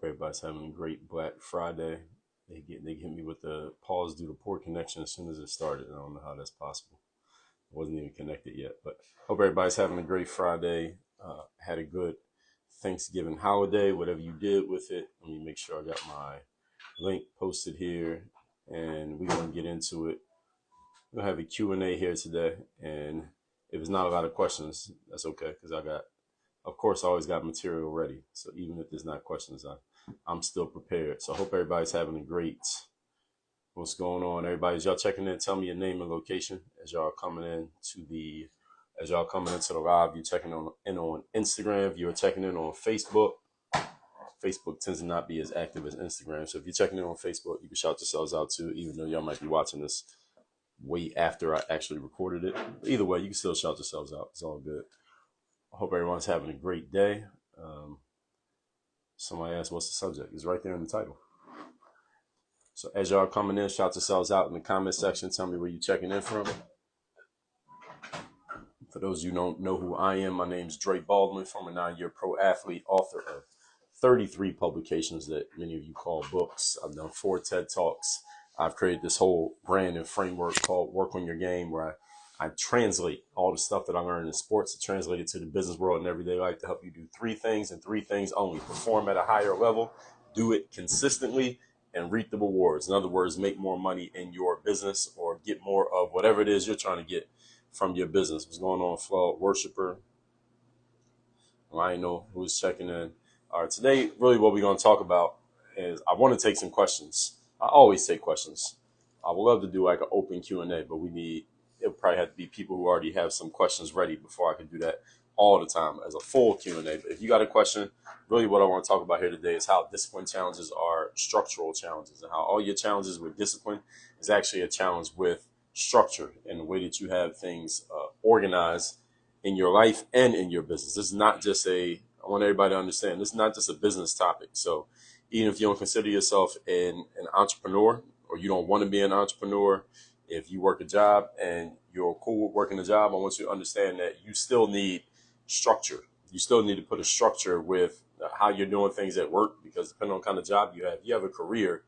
everybody's having a great Black Friday. They hit me with the pause due to poor connection as soon as it started. I don't know how that's possible. I wasn't even connected yet, but hope everybody's having a great Friday. Had a good Thanksgiving holiday, whatever you did with it. Let me make sure I got my link posted here, and we're gonna get into it. We're gonna have a Q&A here today, and if it's not a lot of questions, that's okay because of course, I always got material ready. So even if there's not questions, I'm still prepared. So I hope everybody's having a great. What's going on, everybody? As y'all checking in, tell me your name and location as y'all coming into the live. You're checking in on Instagram. If you're checking in on Facebook, Facebook tends to not be as active as Instagram. So if you're checking in on Facebook, you can shout yourselves out too, even though y'all might be watching this way after I actually recorded it. But either way, you can still shout yourselves out. It's all good. I hope everyone's having a great day. Somebody asked, what's the subject? It's right there in the title. So as y'all coming in, shout yourselves out in the comment section. Tell me where you're checking in from. For those of you who don't know who I am, my name's Dre Baldwin, former 9-year pro athlete, author of 33 publications that many of you call books. I've done 4 TED Talks. I've created this whole brand and framework called Work on Your Game, where I translate all the stuff that I learned in sports, translate it to the business world and everyday life to help you do 3 things and 3 things only. Perform at a higher level, do it consistently, and reap the rewards. In other words, make more money in your business or get more of whatever it is you're trying to get from your business. What's going on, Flawed Worshipper? Lionel, who's checking in. All right, today, really what we're going to talk about is I want to take some questions. I always take questions. I would love to do like an open Q&A, but it'll probably have to be people who already have some questions ready before I can do that all the time as a full Q&A. But if you got a question, really what I want to talk about here today is how discipline challenges are structural challenges and how all your challenges with discipline is actually a challenge with structure and the way that you have things organized in your life and in your business. This is not just I want everybody to understand, this is not just a business topic. So even if you don't consider yourself an entrepreneur or you don't want to be an entrepreneur, if you work a job and you're cool with working a job, I want you to understand that you still need structure. You still need to put a structure with how you're doing things at work, because depending on what kind of job you have a career,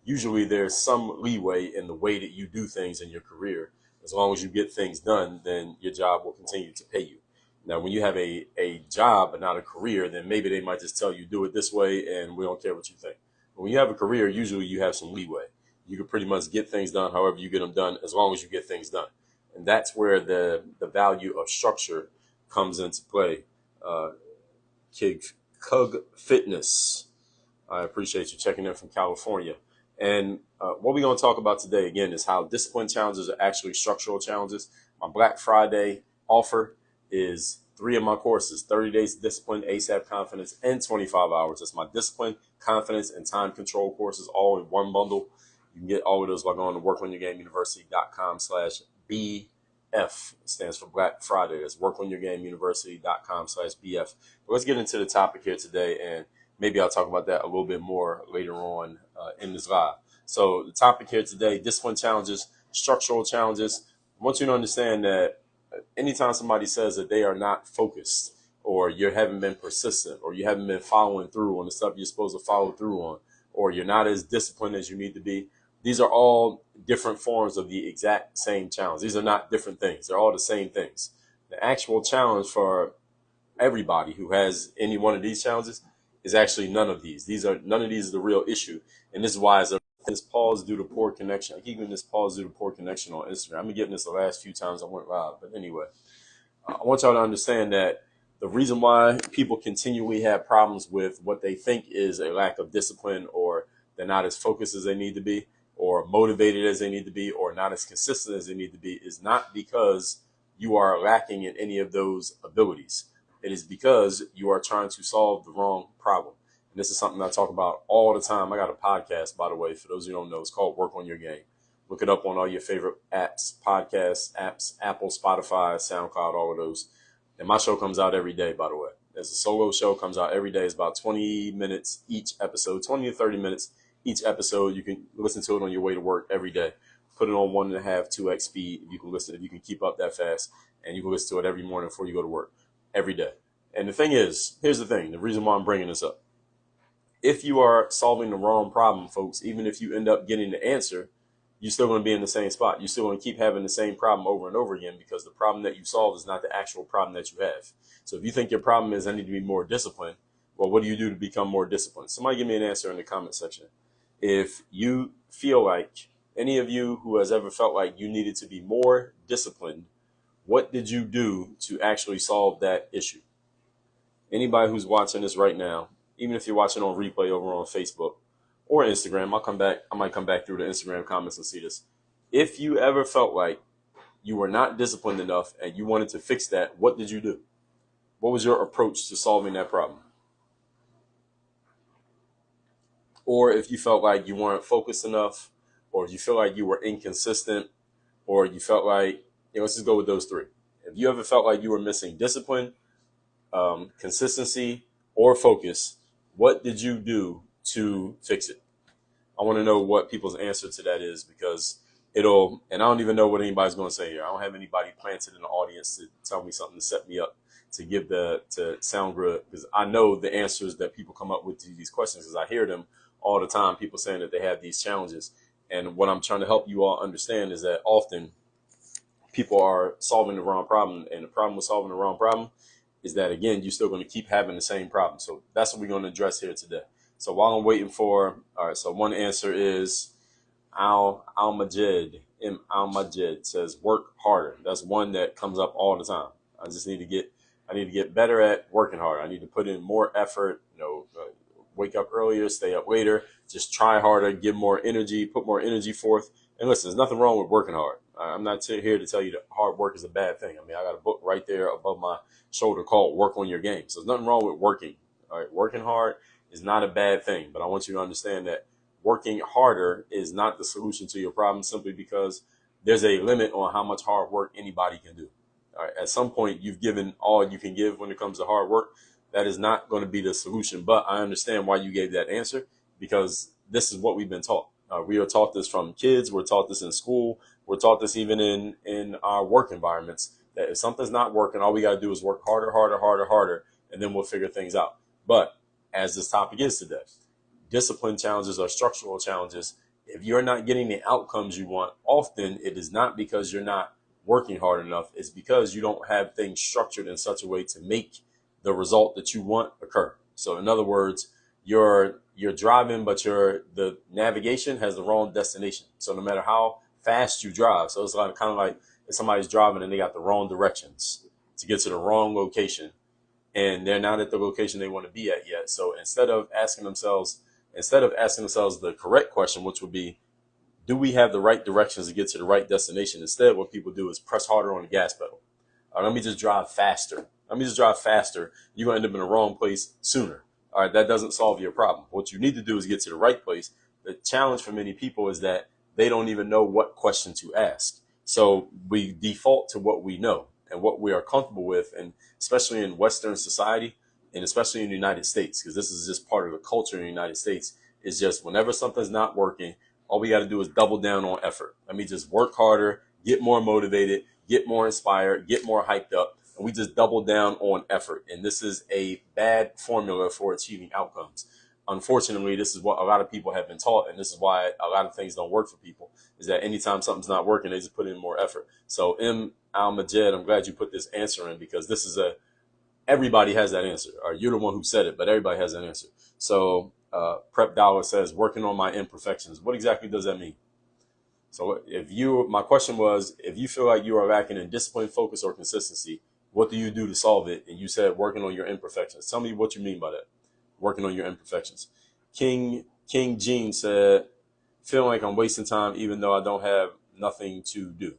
usually there's some leeway in the way that you do things in your career. As long as you get things done, then your job will continue to pay you. Now, when you have a job but not a career, then maybe they might just tell you do it this way and we don't care what you think. But when you have a career, usually you have some leeway. You can pretty much get things done however you get them done, as long as you get things done. And that's where the value of structure comes into play. Cug Fitness, I appreciate you checking in from California. And what we're going to talk about today, again, is how discipline challenges are actually structural challenges. My Black Friday offer is 3 of my courses: 30 Days of Discipline, ASAP Confidence, and 25 Hours. That's my discipline, confidence, and time control courses all in one bundle. You can get all of those by going to workonyourgameuniversity.com/BF. It stands for Black Friday. That's workonyourgameuniversity.com/BF. But let's get into the topic here today, and maybe I'll talk about that a little bit more later on in this live. So the topic here today, discipline challenges, structural challenges. I want you to understand that anytime somebody says that they are not focused, or you haven't been persistent, or you haven't been following through on the stuff you're supposed to follow through on, or you're not as disciplined as you need to be, these are all different forms of the exact same challenge. These are not different things. They're all the same things. The actual challenge for everybody who has any one of these challenges is actually none of these. None of these is the real issue. And this is why this pause due to poor connection. I keep getting this pause due to poor connection on Instagram. I've been getting this the last few times I went live. But anyway, I want y'all to understand that the reason why people continually have problems with what they think is a lack of discipline, or they're not as focused as they need to be, or motivated as they need to be, or not as consistent as they need to be, is not because you are lacking in any of those abilities. It is because you are trying to solve the wrong problem. And this is something I talk about all the time. I got a podcast, by the way, for those who don't know. It's called Work on Your Game. Look it up on all your favorite apps, podcast apps, Apple, Spotify, SoundCloud, all of those. And my show comes out every day, by the way. There's a solo show, comes out every day. It's about 20 minutes each episode, 20 to 30 minutes each episode. You can listen to it on your way to work every day. Put it on 1.5, 2x speed if you can listen, if you can keep up that fast. And you can listen to it every morning before you go to work, every day. And the thing is, here's the thing, the reason why I'm bringing this up. If you are solving the wrong problem, folks, even if you end up getting the answer, you're still going to be in the same spot. You're still going to keep having the same problem over and over again because the problem that you solve is not the actual problem that you have. So if you think your problem is I need to be more disciplined, well, what do you do to become more disciplined? Somebody give me an answer in the comment section. If you feel like, any of you who has ever felt like you needed to be more disciplined, what did you do to actually solve that issue? Anybody who's watching this right now, even if you're watching on replay over on Facebook or Instagram, I might come back through the Instagram comments and see this. If you ever felt like you were not disciplined enough and you wanted to fix that, what did you do? What was your approach to solving that problem? Or if you felt like you weren't focused enough, or if you feel like you were inconsistent, or you felt like, let's just go with those three. If you ever felt like you were missing discipline, consistency, or focus, what did you do to fix it? I want to know what people's answer to that is, because and I don't even know what anybody's going to say here. I don't have anybody planted in the audience to tell me something to set me up to sound good, because I know the answers that people come up with to these questions, because I hear them all the time, people saying that they have these challenges. And what I'm trying to help you all understand is that often people are solving the wrong problem. And the problem with solving the wrong problem is that, again, you're still going to keep having the same problem. So that's what we're going to address here today. So while I'm waiting all right, so one answer is Al-Majid says work harder. That's one that comes up all the time. I need to get better at working harder. I need to put in more effort, wake up earlier, stay up later, just try harder, give more energy, put more energy forth. And listen, there's nothing wrong with working hard. I'm not here to tell you that hard work is a bad thing. I mean, I got a book right there above my shoulder called Work on Your Game. So there's nothing wrong with working. All right, working hard is not a bad thing, but I want you to understand that working harder is not the solution to your problem, simply because there's a limit on how much hard work anybody can do. All right, at some point, you've given all you can give when it comes to hard work. That is not going to be the solution, but I understand why you gave that answer, because this is what we've been taught. We are taught this from kids. We're taught this in school. We're taught this even in our work environments, that if something's not working, all we got to do is work harder, and then we'll figure things out. But as this topic is today, discipline challenges are structural challenges. If you're not getting the outcomes you want, often it is not because you're not working hard enough. It's because you don't have things structured in such a way to make the result that you want occur. So in other words, you're driving, but the navigation has the wrong destination. So no matter how fast you drive, so it's kind of like if somebody's driving and they got the wrong directions to get to the wrong location, and they're not at the location they want to be at yet. So instead of asking themselves the correct question, which would be, do we have the right directions to get to the right destination? Instead, what people do is press harder on the gas pedal. Let me just drive faster. You're going to end up in the wrong place sooner. All right, that doesn't solve your problem. What you need to do is get to the right place. The challenge for many people is that they don't even know what question to ask. So we default to what we know and what we are comfortable with, and especially in Western society, and especially in the United States, because this is just part of the culture in the United States, is just whenever something's not working, all we got to do is double down on effort. Let me just work harder, get more motivated, get more inspired, get more hyped up. And we just double down on effort. And this is a bad formula for achieving outcomes. Unfortunately, this is what a lot of people have been taught. And this is why a lot of things don't work for people, is that anytime something's not working, they just put in more effort. So Al-Majid, I'm glad you put this answer in, because this is everybody has that answer. Or you're the one who said it, but everybody has that answer. So Prep Dollar says, working on my imperfections. What exactly does that mean? So my question was, if you feel like you are lacking in discipline, focus, or consistency, what do you do to solve it? And you said working on your imperfections. Tell me what you mean by that. Working on your imperfections. King Jean said, feeling like I'm wasting time even though I don't have nothing to do.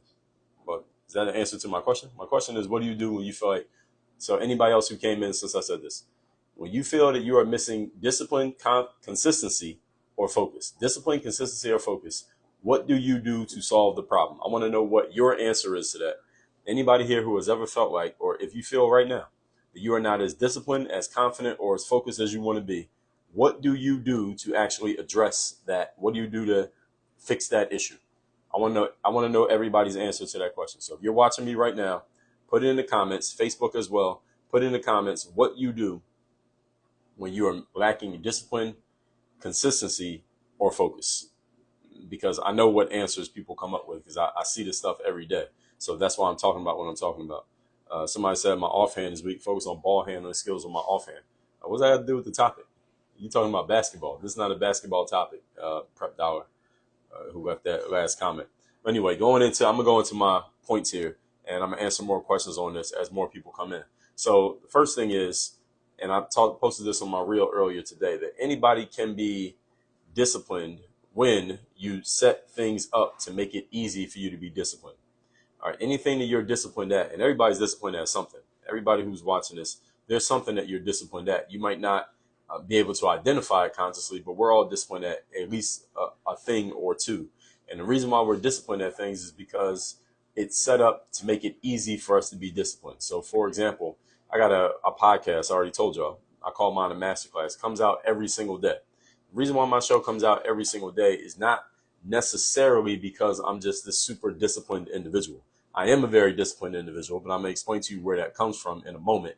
But is that an answer to my question? My question is, what do you do when you feel like, so anybody else who came in since I said this, when you feel that you are missing discipline, consistency, or focus, what do you do to solve the problem? I want to know what your answer is to that. Anybody here who has ever felt like, or if you feel right now that you are not as disciplined, as confident, or as focused as you want to be, what do you do to actually address that? What do you do to fix that issue? I want to know everybody's answer to that question. So if you're watching me right now, put it in the comments, Facebook as well. Put in the comments what you do when you are lacking discipline, consistency or focus? Because I know what answers people come up with because I see this stuff every day. So that's why I'm talking about what I'm talking about. Somebody said my offhand is weak. Focus on ball handling skills on my offhand. What's that have to do with the topic? You talking about basketball? This is not a basketball topic. Prep Dollar, who left that last comment. But anyway, I'm gonna go into my points here, and I'm gonna answer more questions on this as more people come in. So the first thing is, and posted this on my reel earlier today, that anybody can be disciplined when you set things up to make it easy for you to be disciplined. All right, anything that you're disciplined at, and everybody's disciplined at something. Everybody who's watching this, there's something that you're disciplined at. You might not be able to identify it consciously, but we're all disciplined at least a thing or two. And the reason why we're disciplined at things is because it's set up to make it easy for us to be disciplined. So, for example, I got a podcast. I already told y'all. I call mine a masterclass. It comes out every single day. The reason why my show comes out every single day is not necessarily because I'm just this super disciplined individual. I am a very disciplined individual, but I'm going to explain to you where that comes from in a moment.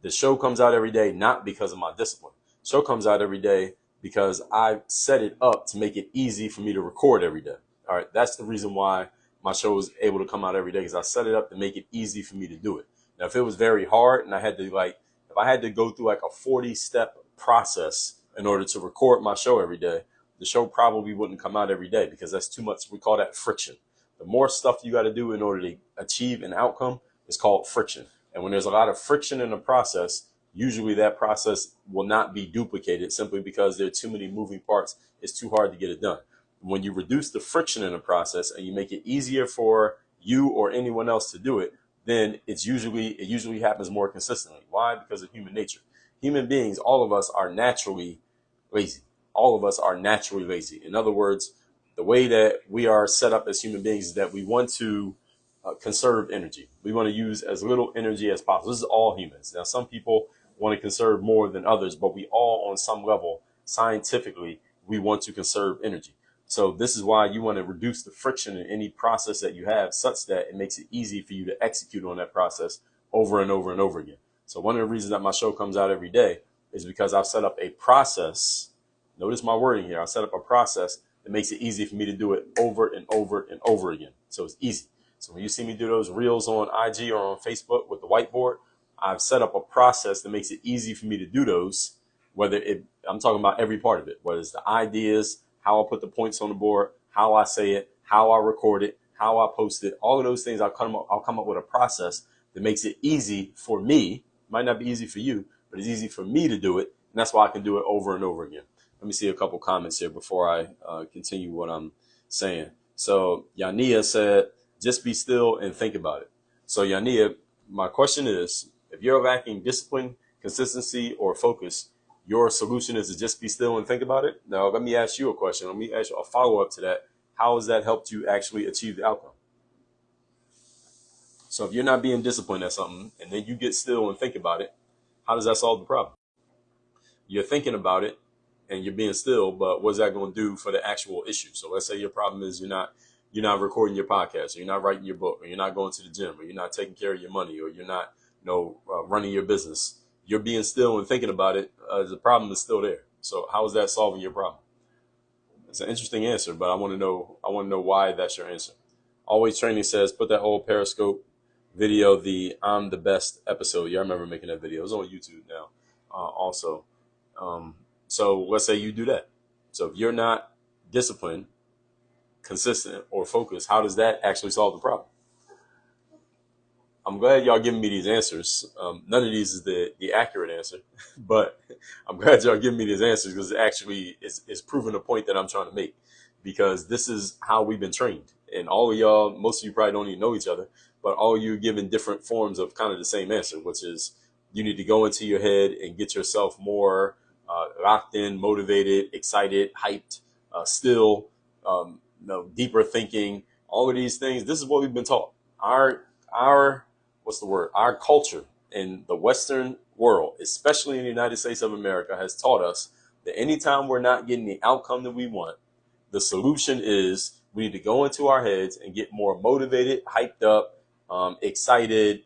The show comes out every day not because of my discipline. The show comes out every day because I set it up to make it easy for me to record every day. All right, that's the reason why my show is able to come out every day, because I set it up to make it easy for me to do it. Now, if it was very hard and I had to if I had to go through like a 40-step process in order to record my show every day, the show probably wouldn't come out every day because that's too much. We call that friction. The more stuff you got to do in order to achieve an outcome is called friction. And when there's a lot of friction in the process, usually that process will not be duplicated simply because there are too many moving parts. It's too hard to get it done. When you reduce the friction in the process and you make it easier for you or anyone else to do it, then it usually happens more consistently. Why? Because of human nature. Human beings, all of us are naturally lazy. All of us are naturally lazy. In other words, the way that we are set up as human beings is that we want to conserve energy. We want to use as little energy as possible. This is all humans. Now, some people want to conserve more than others, but we all, on some level, scientifically, we want to conserve energy. So this is why you want to reduce the friction in any process that you have such that it makes it easy for you to execute on that process over and over and over again. So one of the reasons that my show comes out every day is because I've set up a process. Notice my wording here. I set up a process that makes it easy for me to do it over and over and over again. So it's easy. So when you see me do those reels on IG or on Facebook with the whiteboard, I've set up a process that makes it easy for me to do those, I'm talking about every part of it, whether it's the ideas, how I put the points on the board, how I say it, how I record it, how I post it, all of those things. I'll come up with a process that makes it easy for me. It might not be easy for you, but it's easy for me to do it. And that's why I can do it over and over again. Let me see a couple comments here before I continue what I'm saying. So Yania said, just be still and think about it. So Yania, my question is, if you're lacking discipline, consistency, or focus, your solution is to just be still and think about it? Now, let me ask you a question. Let me ask you a follow-up to that. How has that helped you actually achieve the outcome? So if you're not being disciplined at something and then you get still and think about it, how does that solve the problem? You're thinking about it and you're being still, but what's that going to do for the actual issue? So let's say your problem is you're not recording your podcast, or you're not writing your book, or you're not going to the gym, or you're not taking care of your money, or you're not running your business. You're being still and thinking about it. The problem is still there. So how is that solving your problem? It's an interesting answer, but I want to know why that's your answer. Always Training says, put that old Periscope video, the I'm the Best episode. Yeah, I remember making that video. It's on YouTube now also. So let's say you do that. So if you're not disciplined, consistent, or focused, how does that actually solve the problem? I'm glad y'all giving me these answers. None of these is the accurate answer, but I'm glad y'all giving me these answers because it actually is proving a point that I'm trying to make, because this is how we've been trained. And all of y'all, most of you probably don't even know each other, but all of you giving different forms of kind of the same answer, which is you need to go into your head and get yourself more locked in, motivated, excited, hyped, still, deeper thinking, all of these things. This is what we've been taught. Our culture in the Western world, especially in the United States of America, has taught us that anytime we're not getting the outcome that we want, the solution is we need to go into our heads and get more motivated, hyped up, excited,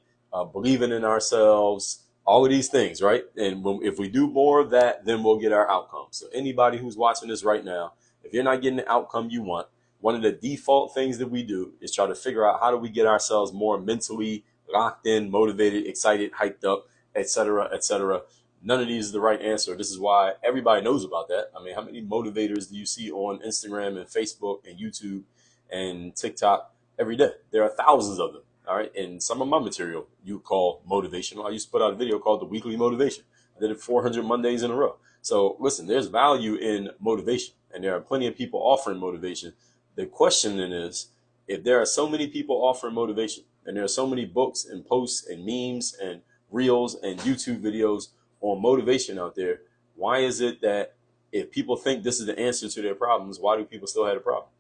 believing in ourselves, All of these things, right? And if we do more of that, then we'll get our outcome. So anybody who's watching this right now, if you're not getting the outcome you want, one of the default things that we do is try to figure out how do we get ourselves more mentally locked in, motivated, excited, hyped up, etc., etc. None of these is the right answer. This is why everybody knows about that. I mean, how many motivators do you see on Instagram and Facebook and YouTube and TikTok every day? There are thousands of them. All right. And some of my material you call motivational. I used to put out a video called The Weekly Motivation. I did it 400 Mondays in a row. So listen, there's value in motivation, and there are plenty of people offering motivation. The question then is, if there are so many people offering motivation, and there are so many books and posts and memes and reels and YouTube videos on motivation out there, why is it that if people think this is the answer to their problems, why do people still have a problem?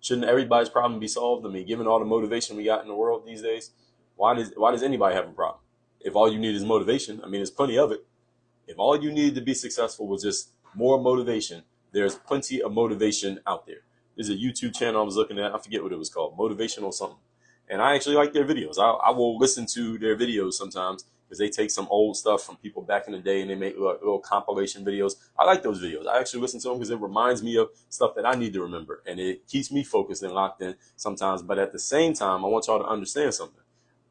Shouldn't everybody's problem be solved? I mean, given all the motivation we got in the world these days, why does anybody have a problem? If all you need is motivation, I mean, there's plenty of it. If all you need to be successful was just more motivation, there's plenty of motivation out there. There's a YouTube channel I was looking at. I forget what it was called, Motivational something. And I actually like their videos. I will listen to their videos sometimes because they take some old stuff from people back in the day and they make little compilation videos. I like those videos. I actually listen to them because it reminds me of stuff that I need to remember. And it keeps me focused and locked in sometimes. But at the same time, I want y'all to understand something.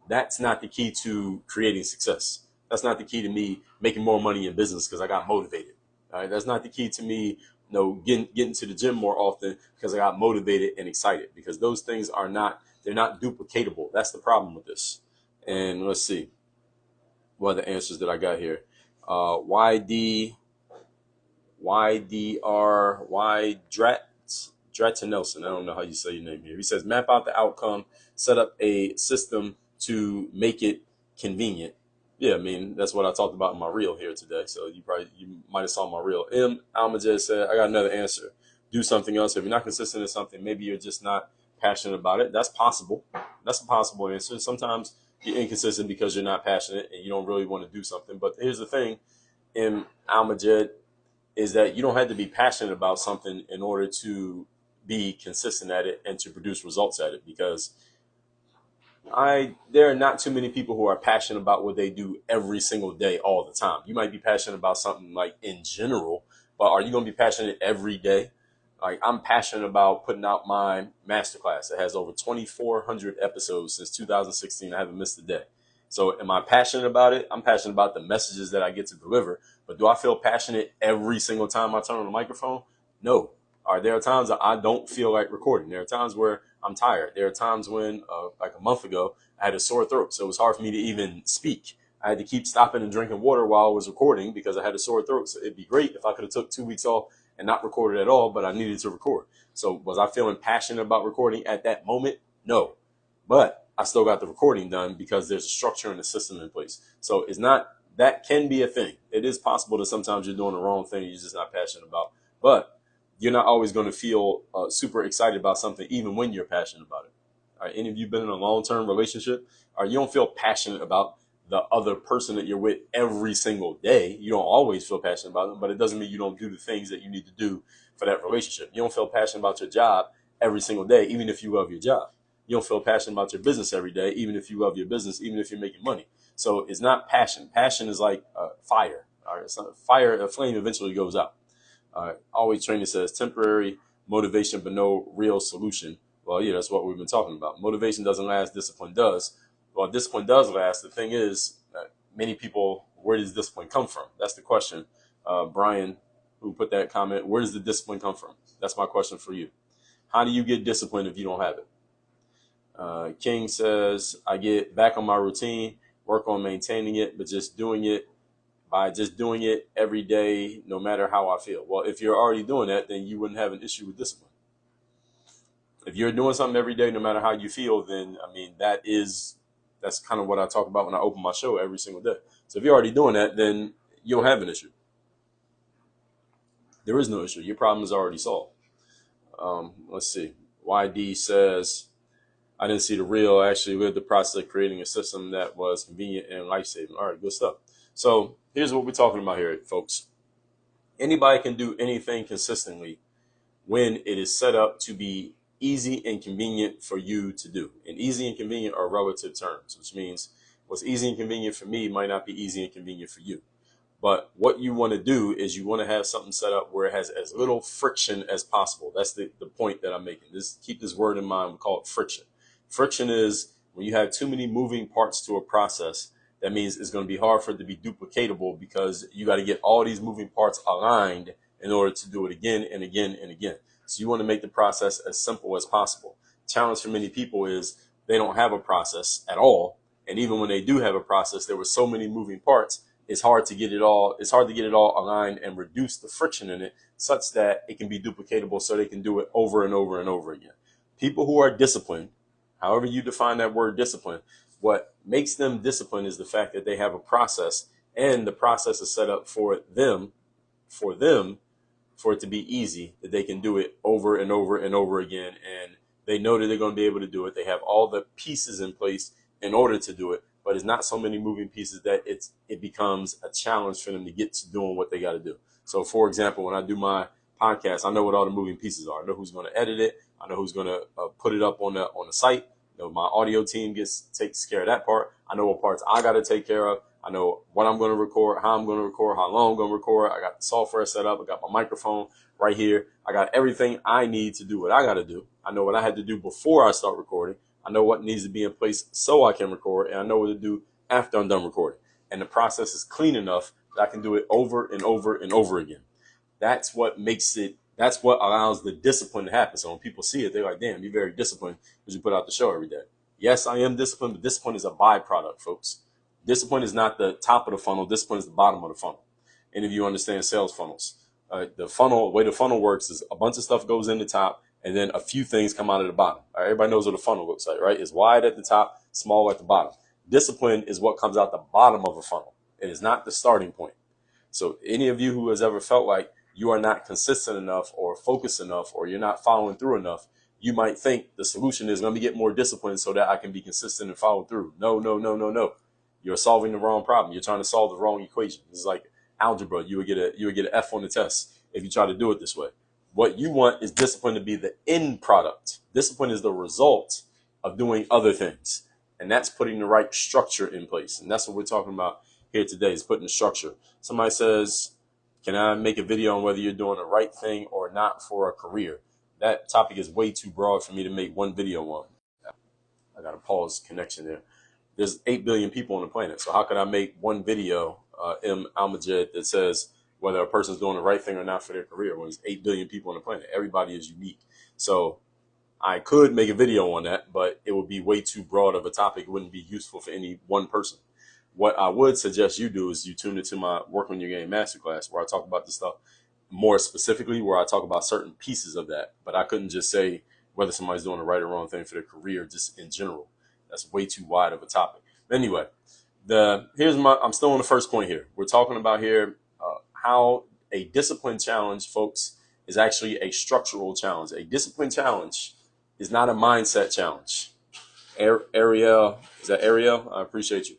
That's not the key to creating success. That's not the key to me making more money in business because I got motivated. All right. That's not the key to me, getting to the gym more often because I got motivated and excited, because those things they're not duplicatable. That's the problem with this. And let's see what are the answers that I got here. Drat Nelson. I don't know how you say your name here. He says, map out the outcome, set up a system to make it convenient. Yeah, I mean, that's what I talked about in my reel here today. So you might have saw my reel. M. Almajed said, I got another answer. Do something else. If you're not consistent in something, maybe you're just not passionate about it. That's possible. That's a possible answer. Sometimes you're inconsistent because you're not passionate and you don't really want to do something. But here's the thing, M. Almajed, is that you don't have to be passionate about something in order to be consistent at it and to produce results at it, because there are not too many people who are passionate about what they do every single day all the time. You might be passionate about something like in general, but are you going to be passionate every day? Like, I'm passionate about putting out my masterclass. It has over 2,400 episodes since 2016. I haven't missed a day. So am I passionate about it? I'm passionate about the messages that I get to deliver. But do I feel passionate every single time I turn on the microphone? No. There are times that I don't feel like recording. There are times where I'm tired. There are times when, like a month ago, I had a sore throat. So it was hard for me to even speak. I had to keep stopping and drinking water while I was recording because I had a sore throat. So it'd be great if I could have took 2 weeks off and not recorded at all, but I needed to record. So was I feeling passionate about recording at that moment? No. But I still got the recording done because there's a structure and a system in place. So that can be a thing. It is possible that sometimes you're doing the wrong thing you're just not passionate about. But you're not always going to feel super excited about something even when you're passionate about it. All right, any of you been in a long-term relationship? You don't feel passionate about the other person that you're with every single day. You don't always feel passionate about them, but it doesn't mean you don't do the things that you need to do for that relationship. You don't feel passionate about your job every single day, even if you love your job. You don't feel passionate about your business every day, even if you love your business, even if you're making money. So it's not passion. Passion is like fire. All right, it's not fire. A flame eventually goes out. Always Training says temporary motivation, but no real solution. Well, yeah, that's what we've been talking about. Motivation doesn't last, discipline does. Well, discipline does last. The thing is, many people, where does discipline come from? That's the question. Brian, who put that comment, where does the discipline come from? That's my question for you. How do you get discipline if you don't have it? King says, I get back on my routine, work on maintaining it, but just doing it every day, no matter how I feel. Well, if you're already doing that, then you wouldn't have an issue with discipline. If you're doing something every day, no matter how you feel, then, I mean, that's kind of what I talk about when I open my show every single day. So if you're already doing that, then you don't have an issue. There is no issue. Your problem is already solved. Let's see. YD says, I didn't see the real. I actually lived the process of creating a system that was convenient and life-saving. All right, good stuff. So here's what we're talking about here, folks. Anybody can do anything consistently when it is set up to be easy and convenient for you to do. And easy and convenient are relative terms, which means What's easy and convenient for me might not be easy and convenient for you. But what you want to do is you want to have something set up where it has as little friction as possible. That's the point that I'm making. Keep this word in mind. We call it friction. Friction is when you have too many moving parts to a process. That means it's going to be hard for it to be duplicatable because you got to get all these moving parts aligned in order to do it again and again and again. So you want to make the process as simple as possible. Challenge for many people is they don't have a process at all. And even when they do have a process, there were so many moving parts. It's hard to get it all aligned and reduce the friction in it such that it can be duplicatable so they can do it over and over and over again. People who are disciplined, however you define that word discipline, what makes them disciplined is the fact that they have a process, and the process is set up for them, for it to be easy, that they can do it over and over and over again. And they know that they're going to be able to do it. They have all the pieces in place in order to do it. But it's not so many moving pieces that it becomes a challenge for them to get to doing what they got to do. So, for example, when I do my podcast, I know what all the moving pieces are. I know who's going to edit it. I know who's going to put it up on the site. You know, my audio team takes care of that part. I know what parts I got to take care of. I know what I'm going to record, how I'm going to record, how long I'm going to record. I got the software set up. I got my microphone right here. I got everything I need to do what I got to do. I know what I had to do before I start recording. I know what needs to be in place so I can record, and I know what to do after I'm done recording. And the process is clean enough that I can do it over and over and over again. That's what allows the discipline to happen. So when people see it, they're like, damn, you're very disciplined because you put out the show every day. Yes, I am disciplined, but discipline is a byproduct, folks. Discipline is not the top of the funnel. Discipline is the bottom of the funnel. Any of you understand sales funnels? The way the funnel works is a bunch of stuff goes in the top, and then a few things come out of the bottom. All right, everybody knows what a funnel looks like, right? It's wide at the top, small at the bottom. Discipline is what comes out the bottom of a funnel. It is not the starting point. So any of you who has ever felt like you are not consistent enough or focused enough or you're not following through enough, you might think the solution is let me get more discipline so that I can be consistent and follow through. No. You're solving the wrong problem. You're trying to solve the wrong equation. This is like algebra. You would get an F on the test if you try to do it this way. What you want is discipline to be the end product. Discipline is the result of doing other things. And that's putting the right structure in place. And that's what we're talking about here today, is putting the structure. Somebody says, can I make a video on whether you're doing the right thing or not for a career? That topic is way too broad for me to make one video on. I got to pause connection there. There's 8 billion people on the planet. So how could I make one video, Almajed, that says whether a person's doing the right thing or not for their career when there's 8 billion people on the planet? Everybody is unique. So I could make a video on that, but it would be way too broad of a topic. It wouldn't be useful for any one person. What I would suggest you do is you tune into my Work on Your Game Masterclass, where I talk about this stuff more specifically, where I talk about certain pieces of that. But I couldn't just say whether somebody's doing the right or wrong thing for their career, just in general. That's way too wide of a topic. Anyway, I'm still on the first point here. We're talking about here how a discipline challenge, folks, is actually a structural challenge. A discipline challenge is not a mindset challenge. Ariel, is that Ariel? I appreciate you.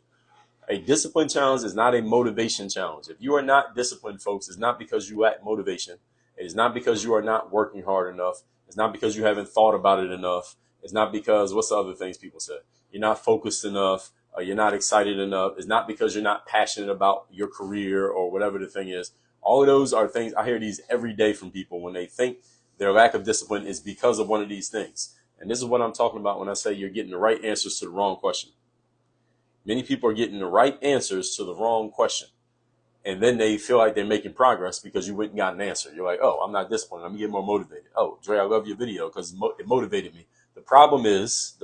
A discipline challenge is not a motivation challenge. If you are not disciplined, folks, it's not because you lack motivation. It is not because you are not working hard enough. It's not because you haven't thought about it enough. It's not because, what's the other things people say? You're not focused enough. You're not excited enough. It's not because you're not passionate about your career or whatever the thing is. All of those are things. I hear these every day from people when they think their lack of discipline is because of one of these things. And this is what I'm talking about when I say you're getting the right answers to the wrong question. Many people are getting the right answers to the wrong question. And then they feel like they're making progress because you went and got an answer. You're like, oh, I'm not disciplined. Let me get more motivated. Oh, Dre, I love your video because it motivated me. The problem is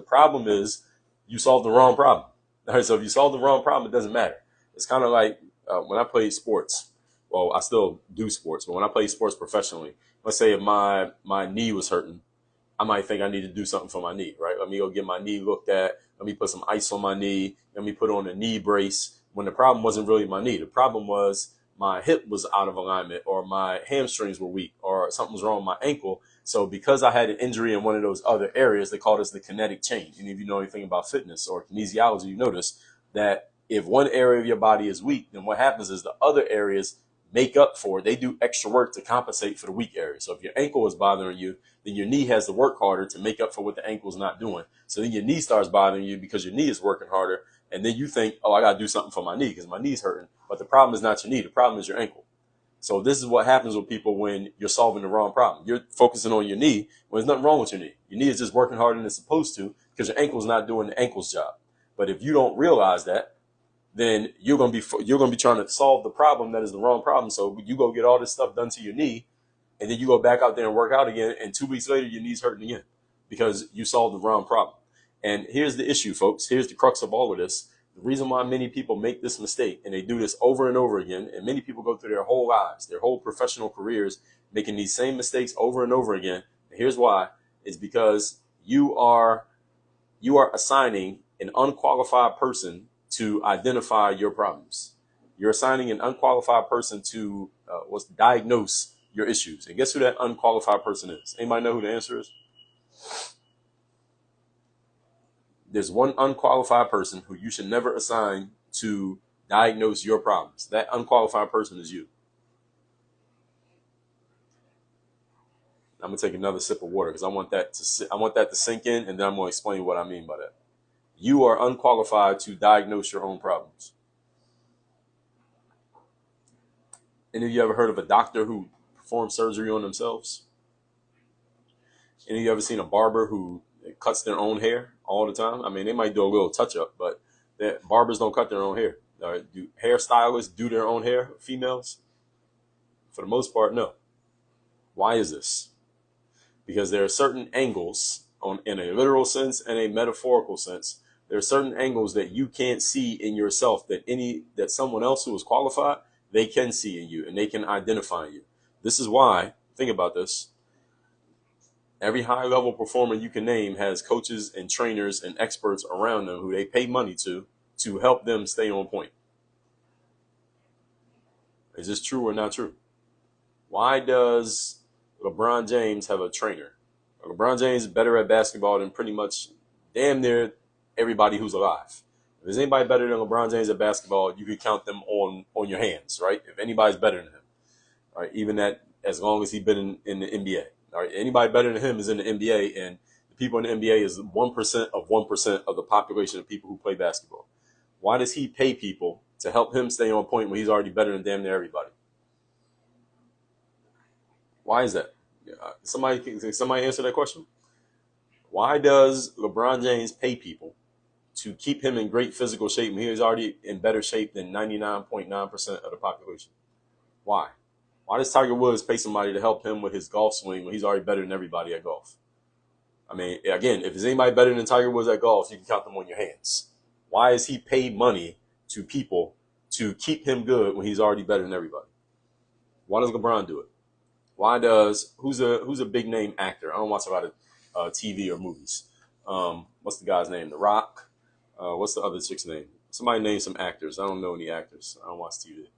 you solved the wrong problem. All right, so if you solve the wrong problem, it doesn't matter. It's kind of like when I played sports. Well, I still do sports, but when I play sports professionally, let's say if my knee was hurting, I might think I need to do something for my knee, right? Let me go get my knee looked at. Let me put some ice on my knee. Let me put on a knee brace. When the problem wasn't really my knee. The problem was my hip was out of alignment or my hamstrings were weak or something was wrong with my ankle. So because I had an injury in one of those other areas, they call this the kinetic chain. And if you know anything about fitness or kinesiology, you notice that if one area of your body is weak, then what happens is the other areas make up for it. They do extra work to compensate for the weak area. So if your ankle is bothering you, then your knee has to work harder to make up for what the ankle is not doing. So then your knee starts bothering you because your knee is working harder. And then you think, oh, I got to do something for my knee because my knee's hurting. But the problem is not your knee. The problem is your ankle. So this is what happens with people when you're solving the wrong problem. You're focusing on your knee when there's nothing wrong with your knee. Your knee is just working harder than it's supposed to because your ankle's not doing the ankle's job. But if you don't realize that, then you're gonna be trying to solve the problem that is the wrong problem. So you go get all this stuff done to your knee, and then you go back out there and work out again, and 2 weeks later your knee's hurting again because you solved the wrong problem. And here's the issue, folks. Here's the crux of all of this. The reason why many people make this mistake, and they do this over and over again, and many people go through their whole lives, their whole professional careers, making these same mistakes over and over again. And here's why: is because you are assigning an unqualified person to identify your problems. You're assigning an unqualified person to diagnose your issues. And guess who that unqualified person is? Anybody know who the answer is? There's one unqualified person who you should never assign to diagnose your problems. That unqualified person is you. I'm gonna take another sip of water because I want that to sink in, and then I'm gonna explain what I mean by that. You are unqualified to diagnose your own problems. Any of you ever heard of a doctor who performs surgery on themselves? Any of you ever seen a barber who cuts their own hair all the time? I mean, they might do a little touch up, but barbers don't cut their own hair. Do hairstylists do their own hair, females? For the most part, no. Why is this? Because there are certain angles in a literal sense and a metaphorical sense. There are certain angles that you can't see in yourself that someone else who is qualified, they can see in you and they can identify you. This is why, think about this, every high-level performer you can name has coaches and trainers and experts around them who they pay money to help them stay on point. Is this true or not true? Why does LeBron James have a trainer? LeBron James is better at basketball than pretty much damn near everybody who's alive. If there's anybody better than LeBron James at basketball, you can count them on your hands, right? If anybody's better than him, right? Even that, as long as he's been in the NBA, all right? Anybody better than him is in the NBA, and the people in the NBA is 1% of 1% of the population of people who play basketball. Why does he pay people to help him stay on point when he's already better than damn near everybody? Why is that? Somebody answer that question. Why does LeBron James pay people to keep him in great physical shape when he is already in better shape than 99.9% of the population? Why? Why does Tiger Woods pay somebody to help him with his golf swing when he's already better than everybody at golf? I mean, again, if there's anybody better than Tiger Woods at golf, you can count them on your hands. Why is he paid money to people to keep him good when he's already better than everybody? Why does LeBron do it? Why does who's a big name actor? I don't watch a lot of TV or movies. What's the guy's name? The Rock. What's the other chick's name? Somebody name some actors. I don't know any actors. I don't watch TV.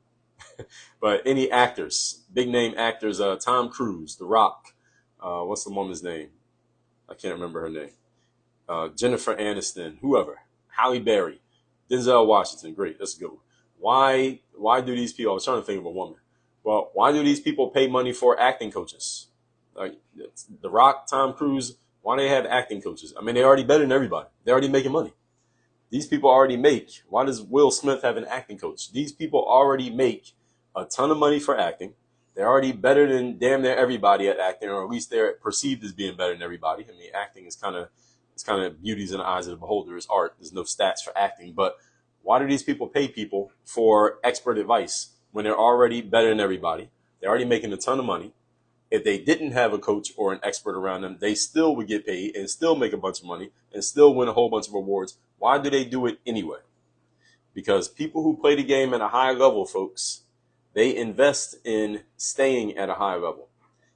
But any actors, big name actors, Tom Cruise, The Rock. What's the woman's name? I can't remember her name. Jennifer Aniston, whoever. Halle Berry, Denzel Washington. Great, that's a good one. Why do these people? I was trying to think of a woman. Well, why do these people pay money for acting coaches? Like The Rock, Tom Cruise, why do they have acting coaches? I mean, they're already better than everybody. They're already making money. These people already make. Why does Will Smith have an acting coach? These people already make a ton of money for acting. They're already better than damn near everybody at acting, or at least they're perceived as being better than everybody. I mean, acting is kind of beauty's in the eyes of the beholder. It's art. There's no stats for acting. But why do these people pay people for expert advice when they're already better than everybody? They're already making a ton of money. If they didn't have a coach or an expert around them, they still would get paid and still make a bunch of money and still win a whole bunch of awards. Why do they do it anyway? Because people who play the game at a high level, folks, they invest in staying at a high level.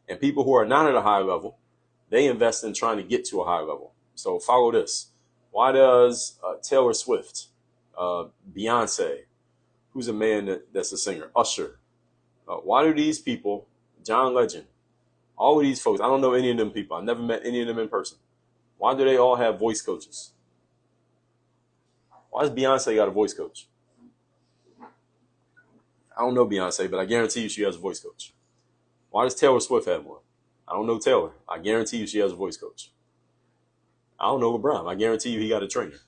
And people who are not at a high level, they invest in trying to get to a high level. So follow this. Why does Taylor Swift, Beyonce, who's a man that's a singer, Usher, why do these people, John Legend, all of these folks, I don't know any of them people. I've never met any of them in person. Why do they all have voice coaches? Why does Beyonce got a voice coach? I don't know Beyonce, but I guarantee you she has a voice coach. Why does Taylor Swift have one? I don't know Taylor. I guarantee you she has a voice coach. I don't know LeBron. I guarantee you he got a trainer.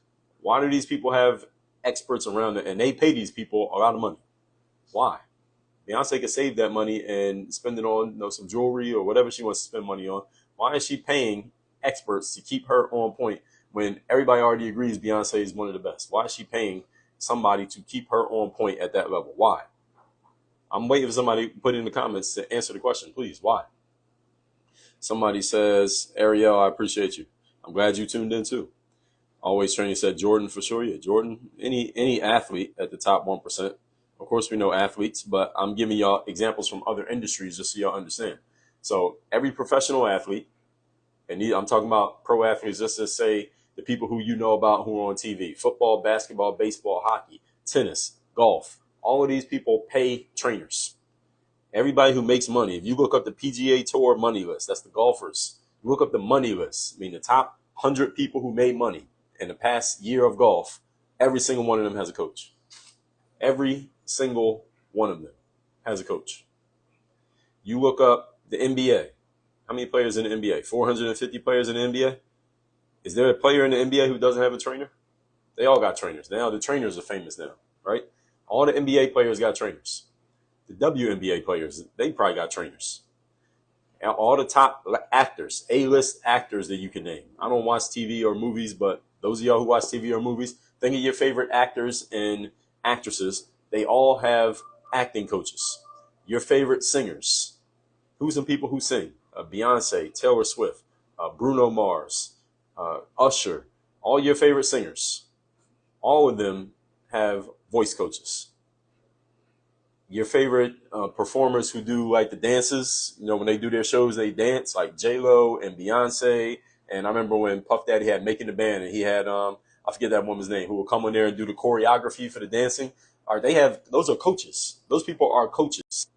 Why do these people have experts around it, and they pay these people a lot of money. Why? Beyonce could save that money and spend it on some jewelry or whatever she wants to spend money on. Why is she paying experts to keep her on point when everybody already agrees Beyonce is one of the best? Why is she paying somebody to keep her on point at that level? Why? I'm waiting for somebody to put in the comments to answer the question, please. Why? Somebody says, Ariel, I appreciate you. I'm glad you tuned in too. Always Training said Jordan for sure. Yeah, Jordan. Any athlete at the top 1%. Of course, we know athletes, but I'm giving y'all examples from other industries just so y'all understand. So every professional athlete, and I'm talking about pro athletes, just to say the people who you know about who are on TV, football, basketball, baseball, hockey, tennis, golf, all of these people pay trainers. Everybody who makes money, if you look up the PGA Tour money list, that's the golfers. You look up the money list, I mean the top 100 people who made money in the past year of golf, every single one of them has a coach. Every single one of them has a coach. You look up the NBA. How many players in the NBA? 450 players in the NBA? Is there a player in the NBA who doesn't have a trainer? They all got trainers. Now the trainers are famous now, right? All the NBA players got trainers. The WNBA players, they probably got trainers. And all the top actors, A-list actors that you can name. I don't watch TV or movies, but those of y'all who watch TV or movies, think of your favorite actors and actresses. They all have acting coaches. Your favorite singers. Who's some people who sing? Beyonce, Taylor Swift, Bruno Mars, Usher. All your favorite singers. All of them have voice coaches. Your favorite performers who do like the dances, when they do their shows, they dance like J-Lo and Beyonce. And I remember when Puff Daddy had Making the Band, and he had, I forget that woman's name, who would come in there and do the choreography for the dancing. Those are coaches. Those people are coaches.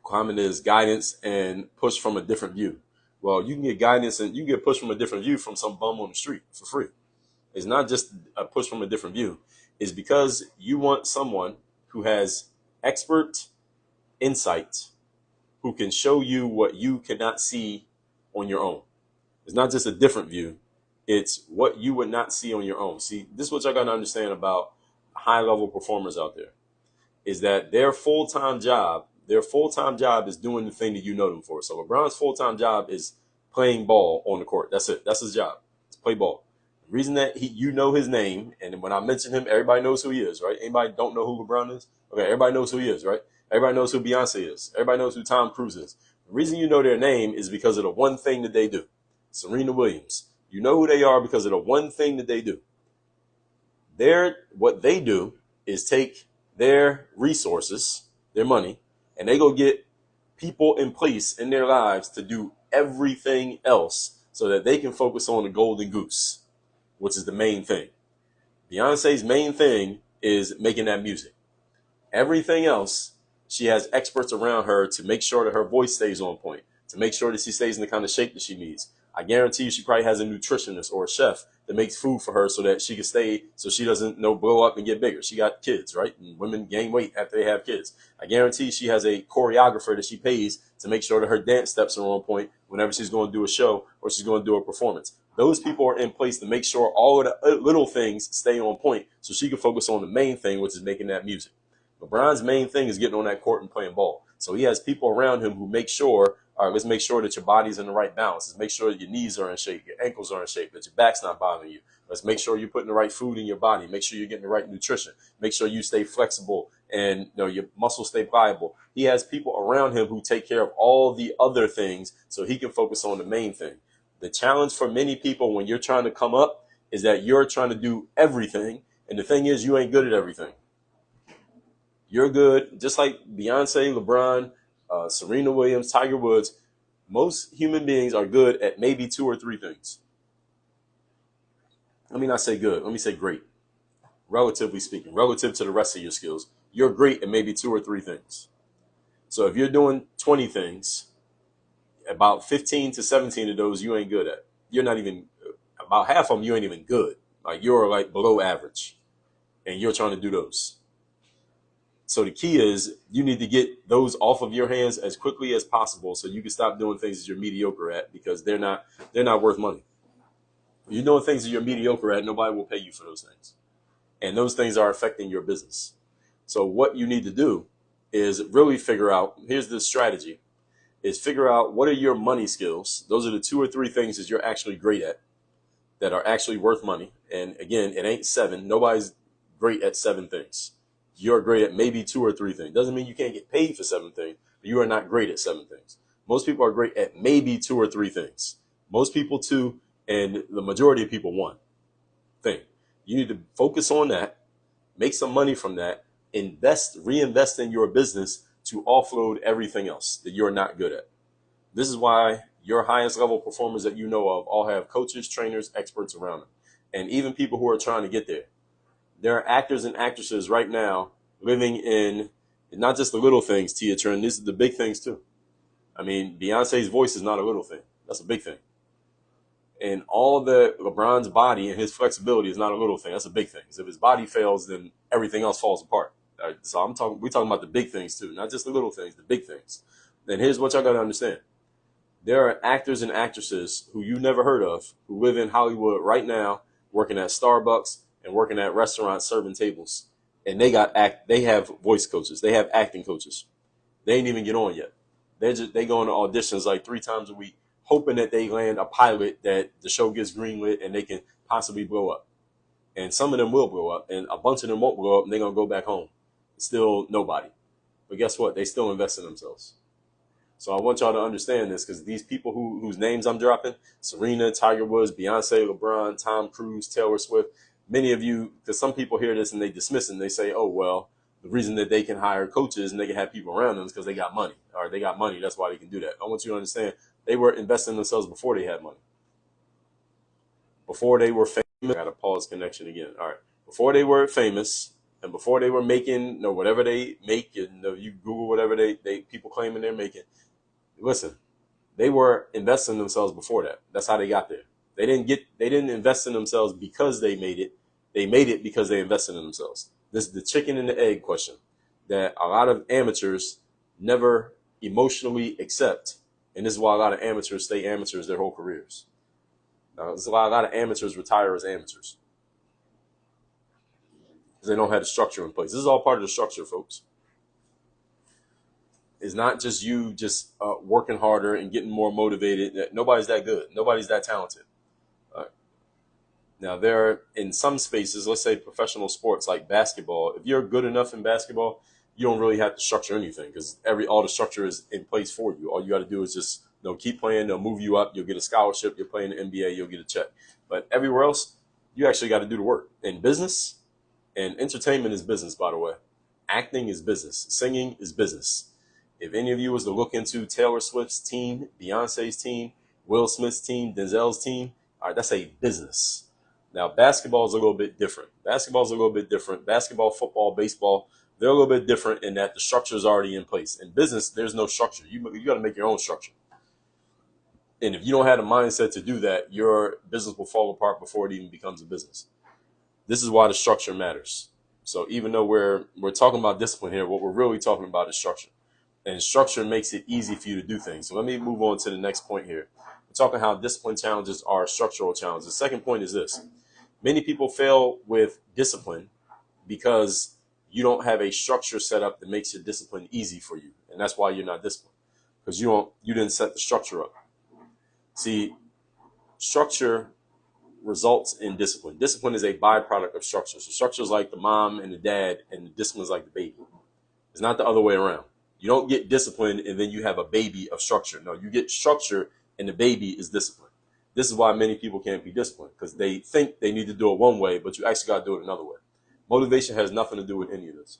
Common is guidance and push from a different view. Well, you can get guidance and you can get push from a different view from some bum on the street for free. It's not just a push from a different view. It's because you want someone who has expert insight, who can show you what you cannot see on your own. It's not just a different view. It's what you would not see on your own. See, this is what y'all got to understand about high-level performers out there, is that their full-time job is doing the thing that you know them for. So LeBron's full-time job is playing ball on the court. That's it. That's his job. It's play ball. The reason that you know his name, and when I mention him, everybody knows who he is, right? Anybody don't know who LeBron is? Okay, everybody knows who he is, right? Everybody knows who Beyonce is. Everybody knows who Tom Cruise is. The reason you know their name is because of the one thing that they do. Serena Williams. You know who they are because of the one thing that they do. What they do is take their resources, their money, and they go get people in place in their lives to do everything else so that they can focus on the golden goose, which is the main thing. Beyonce's main thing is making that music. Everything else, she has experts around her to make sure that her voice stays on point, to make sure that she stays in the kind of shape that she needs. I guarantee you she probably has a nutritionist or a chef that makes food for her so that she can stay, so she doesn't blow up and get bigger. She got kids, right? And women gain weight after they have kids. I guarantee she has a choreographer that she pays to make sure that her dance steps are on point whenever she's going to do a show or she's going to do a performance. Those people are in place to make sure all of the little things stay on point so she can focus on the main thing, which is making that music. LeBron's main thing is getting on that court and playing ball. So he has people around him who make sure, all right, let's make sure that your body's in the right balance. Let's make sure that your knees are in shape, your ankles are in shape, that your back's not bothering you. Let's make sure you're putting the right food in your body. Make sure you're getting the right nutrition. Make sure you stay flexible and your muscles stay pliable. He has people around him who take care of all the other things so he can focus on the main thing. The challenge for many people when you're trying to come up is that you're trying to do everything. And the thing is, you ain't good at everything. You're good, just like Beyonce, LeBron, Serena Williams, Tiger Woods. Most human beings are good at maybe 2 or 3 things. Let me not say good. Let me say great. Relatively speaking, relative to the rest of your skills, you're great at maybe 2 or 3 things. So if you're doing 20 things, about 15 to 17 of those you ain't good at. You're not even, about half of them you ain't even good. Like you're like below average and you're trying to do those. So the key is you need to get those off of your hands as quickly as possible so you can stop doing things that you're mediocre at because they're not worth money. If you're doing things that you're mediocre at, nobody will pay you for those things. And those things are affecting your business. So what you need to do is really figure out, here's the strategy, is figure out what are your money skills. Those are the 2 or 3 things that you're actually great at, that are actually worth money. And again, it ain't 7. Nobody's great at 7 things. You're great at maybe 2 or 3 things. Doesn't mean you can't get paid for 7 things, but you are not great at 7 things. Most people are great at maybe 2 or 3 things. Most people 2, and the majority of people 1 thing. You need to focus on that, make some money from that, reinvest in your business to offload everything else that you're not good at. This is why your highest level performers that you know of all have coaches, trainers, experts around them. And even people who are trying to get there. There are actors and actresses right now living in not just the little things, Tia Trent, these are the big things too. I mean, Beyonce's voice is not a little thing. That's a big thing. And all the LeBron's body and his flexibility is not a little thing. That's a big thing. So if his body fails, then everything else falls apart. Right? So we're talking about the big things too, not just the little things, the big things. And here's what y'all got to understand. There are actors and actresses who you never heard of who live in Hollywood right now, working at Starbucks and working at restaurants serving tables. And they have voice coaches. They have acting coaches. They ain't even get on yet. They go into auditions like 3 times a week, hoping that they land a pilot that the show gets greenlit and they can possibly blow up. And some of them will blow up, and a bunch of them won't blow up, and they're going to go back home. Still nobody. But guess what? They still invest in themselves. So I want y'all to understand this, because these people whose names I'm dropping, Serena, Tiger Woods, Beyonce, LeBron, Tom Cruise, Taylor Swift, many of you, because some people hear this and they dismiss it and they say, oh, well, the reason that they can hire coaches and they can have people around them is because they got money. Or they got money, that's why they can do that. I want you to understand, they were investing in themselves before they had money. Before they were famous. I got to pause connection again. All right. Before they were famous and before they were making whatever they make, and you Google whatever they people claiming they're making. Listen, they were investing in themselves before that. That's how they got there. They didn't invest in themselves because they made it. They made it because they invested in themselves. This is the chicken and the egg question that a lot of amateurs never emotionally accept. And this is why a lot of amateurs stay amateurs their whole careers. Now, there's a lot of amateurs retire as amateurs because they don't have the structure in place. This is all part of the structure, folks. It's not just you working harder and getting more motivated. Nobody's that good. Nobody's that talented. Now, there are, in some spaces, let's say professional sports like basketball, if you're good enough in basketball, you don't really have to structure anything because all the structure is in place for you. All you got to do is just keep playing. They'll move you up. You'll get a scholarship. You're playing the NBA. You'll get a check. But everywhere else, you actually got to do the work. In business, and entertainment is business, by the way. Acting is business. Singing is business. If any of you was to look into Taylor Swift's team, Beyonce's team, Will Smith's team, Denzel's team, all right, that's a business. Now, basketball is a little bit different. Basketball, football, baseball, they're a little bit different in that the structure is already in place. In business, there's no structure. You got to make your own structure. And if you don't have the mindset to do that, your business will fall apart before it even becomes a business. This is why the structure matters. So even though we're talking about discipline here, what we're really talking about is structure. And structure makes it easy for you to do things. So let me move on to the next point here. We're talking how discipline challenges are structural challenges. The second point is this. Many people fail with discipline because you don't have a structure set up that makes your discipline easy for you. And that's why you're not disciplined, because you didn't set the structure up. See, structure results in discipline. Discipline is a byproduct of structure. So structure is like the mom and the dad, and the discipline is like the baby. It's not the other way around. You don't get discipline and then you have a baby of structure. No, you get structure and the baby is discipline. This is why many people can't be disciplined, because they think they need to do it one way, but you actually got to do it another way. Motivation has nothing to do with any of this.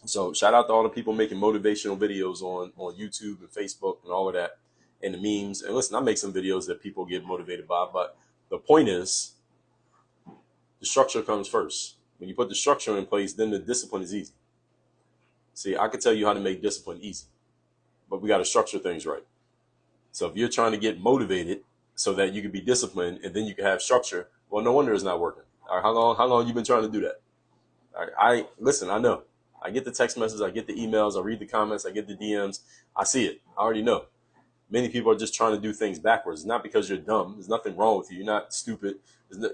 So shout out to all the people making motivational videos on YouTube and Facebook and all of that, and the memes. And listen, I make some videos that people get motivated by, but the point is the structure comes first. When you put the structure in place, then the discipline is easy. See, I can tell you how to make discipline easy, but we got to structure things right. So if you're trying to get motivated so that you can be disciplined and then you can have structure, well, no wonder it's not working. All right, how long have you been trying to do that? All right, listen, I know. I get the text messages, I get the emails, I read the comments, I get the DMs. I see it. I already know. Many people are just trying to do things backwards. It's not because you're dumb. There's nothing wrong with you. You're not stupid.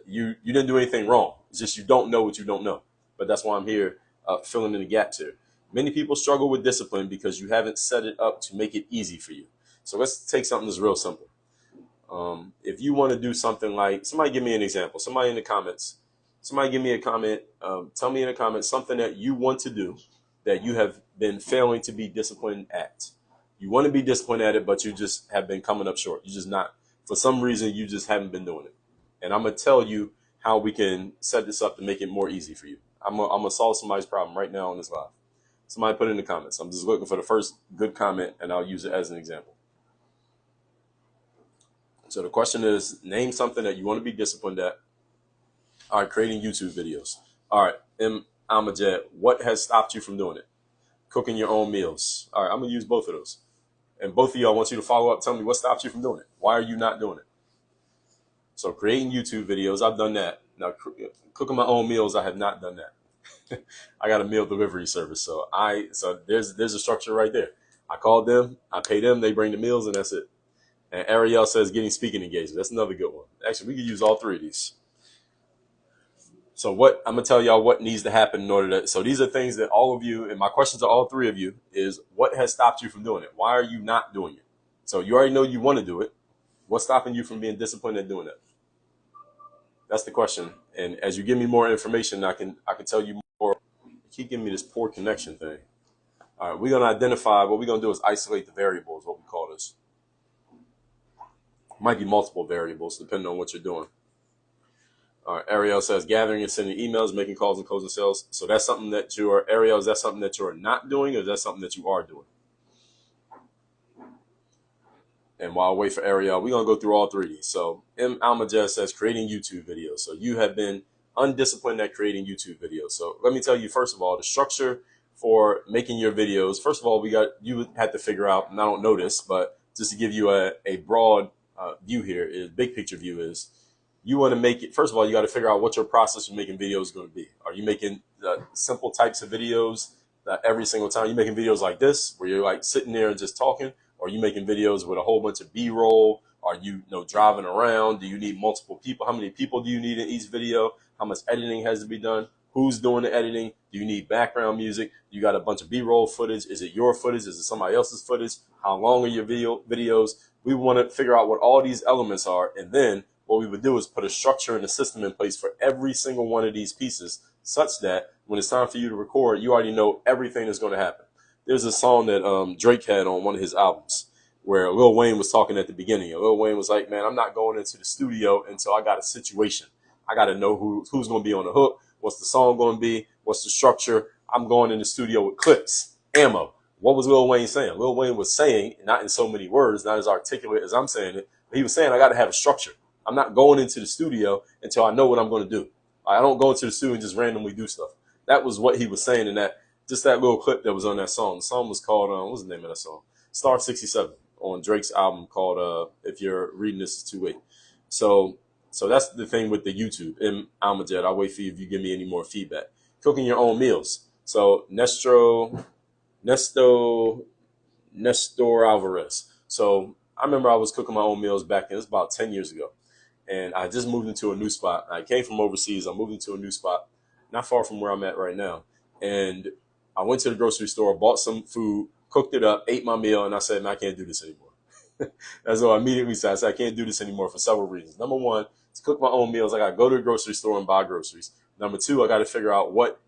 You didn't do anything wrong. It's just you don't know what you don't know. But that's why I'm here filling in the gaps here. Many people struggle with discipline because you haven't set it up to make it easy for you. So let's take something that's real simple. If you want to do something like, somebody give me an example. Somebody in the comments. Somebody give me a comment. Tell me in the comments something that you want to do that you have been failing to be disciplined at. You want to be disciplined at it, but you just have been coming up short. You just not, for some reason, you just haven't been doing it. And I'm going to tell you how we can set this up to make it more easy for you. I'm going to solve somebody's problem right now on this live. Somebody put it in the comments. I'm just looking for the first good comment, and I'll use it as an example. So the question is, name something that you want to be disciplined at. All right, creating YouTube videos. All right, M. Amajed, what has stopped you from doing it? Cooking your own meals. All right, I'm going to use both of those. And both of y'all, I want you to follow up. Tell me what stops you from doing it. Why are you not doing it? So creating YouTube videos, I've done that. Now, cooking my own meals, I have not done that. I got a meal delivery service. So there's a structure right there. I call them, I pay them, they bring the meals, and that's it. And Ariel says getting speaking engagement. That's another good one. Actually, we could use all three of these. So what I'm going to tell y'all what needs to happen in order to, so these are things that all of you, and my question to all three of you is, what has stopped you from doing it? Why are you not doing it? So you already know you want to do it. What's stopping you from being disciplined at doing it? That's the question. And as you give me more information, I can tell you more. You keep giving me this poor connection thing. All right, we're going to identify, what we're going to do is isolate the variables, what we call this. Might be multiple variables, depending on what you're doing. All right, Ariel says gathering and sending emails, making calls and closing sales. So that's something that Ariel, is that something that you're not doing, or is that something that you are doing? And while I wait for Ariel, we're going to go through all three of these. So M. Almajed says creating YouTube videos. So you have been undisciplined at creating YouTube videos. So let me tell you, first of all, the structure for making your videos. First of all, you had to figure out, and I don't know this, but just to give you a broad view here, is big picture view is, you want to make it, first of all, you got to figure out what your process for making videos is going to be. Are you making simple types of videos every single time? Are you making videos like this, where you're like sitting there and just talking? Or are you making videos with a whole bunch of B-roll? Are you, driving around? Do you need multiple people? How many people do you need in each video? How much editing has to be done? Who's doing the editing? Do you need background music? You got a bunch of B-roll footage. Is it your footage? Is it somebody else's footage? How long are your videos? We want to figure out what all these elements are, and then what we would do is put a structure and a system in place for every single one of these pieces, such that when it's time for you to record, you already know everything that's going to happen. There's a song that Drake had on one of his albums where Lil Wayne was talking at the beginning. Lil Wayne was like, man, I'm not going into the studio until I got a situation. I got to know who's going to be on the hook. What's the song going to be? What's the structure? I'm going in the studio with clips, ammo. What was Lil Wayne saying? Lil Wayne was saying, not in so many words, not as articulate as I'm saying it, but he was saying, I got to have a structure. I'm not going into the studio until I know what I'm going to do. I don't go into the studio and just randomly do stuff. That was what he was saying in that little clip that was on that song. The song was called, what was the name of that song? Star 67 on Drake's album called If You're Reading This Is Too Late. So that's the thing with the YouTube. M. Almajed, I'll wait for you if you give me any more feedback. Cooking your own meals. So Nestor Alvarez. So I remember I was cooking my own meals back then. It was about 10 years ago. And I just moved into a new spot. I came from overseas. I moved into a new spot, not far from where I'm at right now. And I went to the grocery store, bought some food, cooked it up, ate my meal, and I said, man, I can't do this anymore. That's what I immediately said. I said, I can't do this anymore for several reasons. Number one, to cook my own meals, I got to go to the grocery store and buy groceries. Number two, I got to figure out what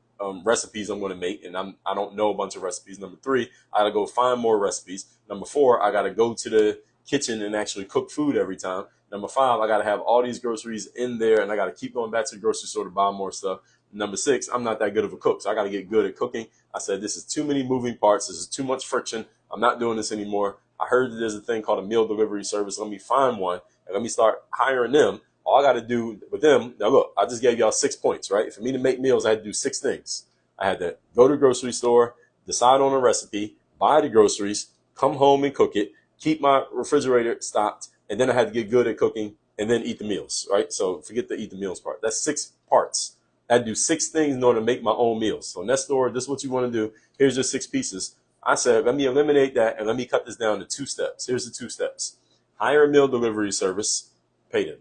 recipes I'm going to make, and I don't know a bunch of recipes. Number three, I got to go find more recipes. Number four, I got to go to the kitchen and actually cook food every time. Number five, I got to have all these groceries in there, and I got to keep going back to the grocery store to buy more stuff. Number six, I'm not that good of a cook, so I got to get good at cooking. I said, this is too many moving parts. This is too much friction. I'm not doing this anymore. I heard that there's a thing called a meal delivery service. Let me find one, and let me start hiring them. All I got to do with them, now look, I just gave y'all 6 points, right? For me to make meals, I had to do 6 things. I had to go to the grocery store, decide on a recipe, buy the groceries, come home and cook it, keep my refrigerator stocked, and then I had to get good at cooking and then eat the meals, right? So forget the eat the meals part. That's 6 parts. I had to do 6 things in order to make my own meals. So Nestor, this is what you want to do. Here's your 6 pieces. I said, let me eliminate that and let me cut this down to 2 steps. Here's the 2 steps. Hire a meal delivery service, pay them.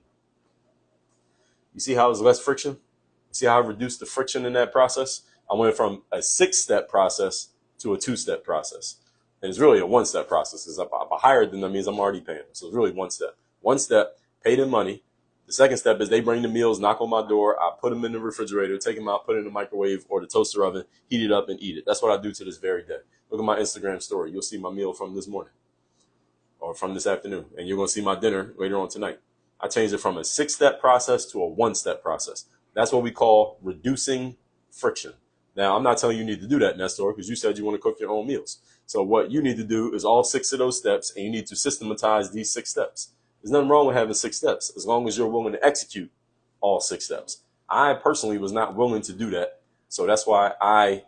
You see how it's less friction? You see how I reduced the friction in that process? I went from a 6-step process to a 2-step process. And it's really a 1-step process because if I hired them, that means I'm already paying them. So it's really 1 step. 1 step, pay them money. The second step is they bring the meals, knock on my door. I put them in the refrigerator, take them out, put it in the microwave or the toaster oven, heat it up and eat it. That's what I do to this very day. Look at my Instagram story. You'll see my meal from this morning or from this afternoon. And you're going to see my dinner later on tonight. I changed it from a 6-step process to a 1-step process. That's what we call reducing friction. Now, I'm not telling you need to do that, Nestor, because you said you want to cook your own meals. So what you need to do is all 6 of those steps, and you need to systematize these 6 steps. There's nothing wrong with having 6 steps, as long as you're willing to execute all 6 steps. I personally was not willing to do that, so that's why I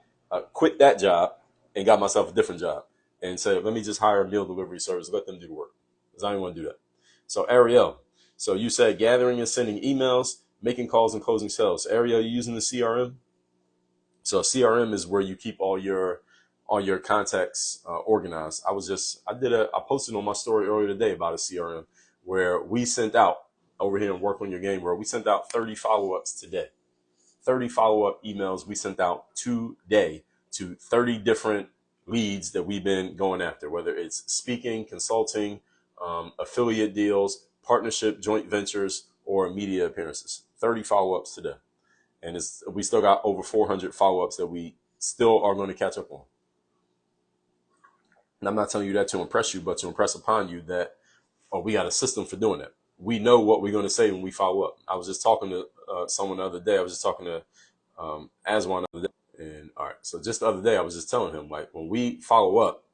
quit that job and got myself a different job and said, let me just hire a meal delivery service, let them do the work, because I didn't want to do that. So Ariel, so you said gathering and sending emails, making calls and closing sales. Ariel, you using the CRM? So CRM is where you keep all your contacts organized. I posted on my story earlier today about a CRM where we sent out over here and Work on Your Game, where we sent out 30 follow-ups today. 30 follow-up emails we sent out today to 30 different leads that we've been going after, whether it's speaking, consulting, affiliate deals, partnership, joint ventures, or media appearances. 30 follow-ups today. And we still got over 400 follow-ups that we still are going to catch up on. And I'm not telling you that to impress you, but to impress upon you that we got a system for doing that. We know what we're going to say when we follow up. I was just talking to someone the other day. I was just talking to Aswan the other day. And all right, so just the other day, I was just telling him, like, when we follow up,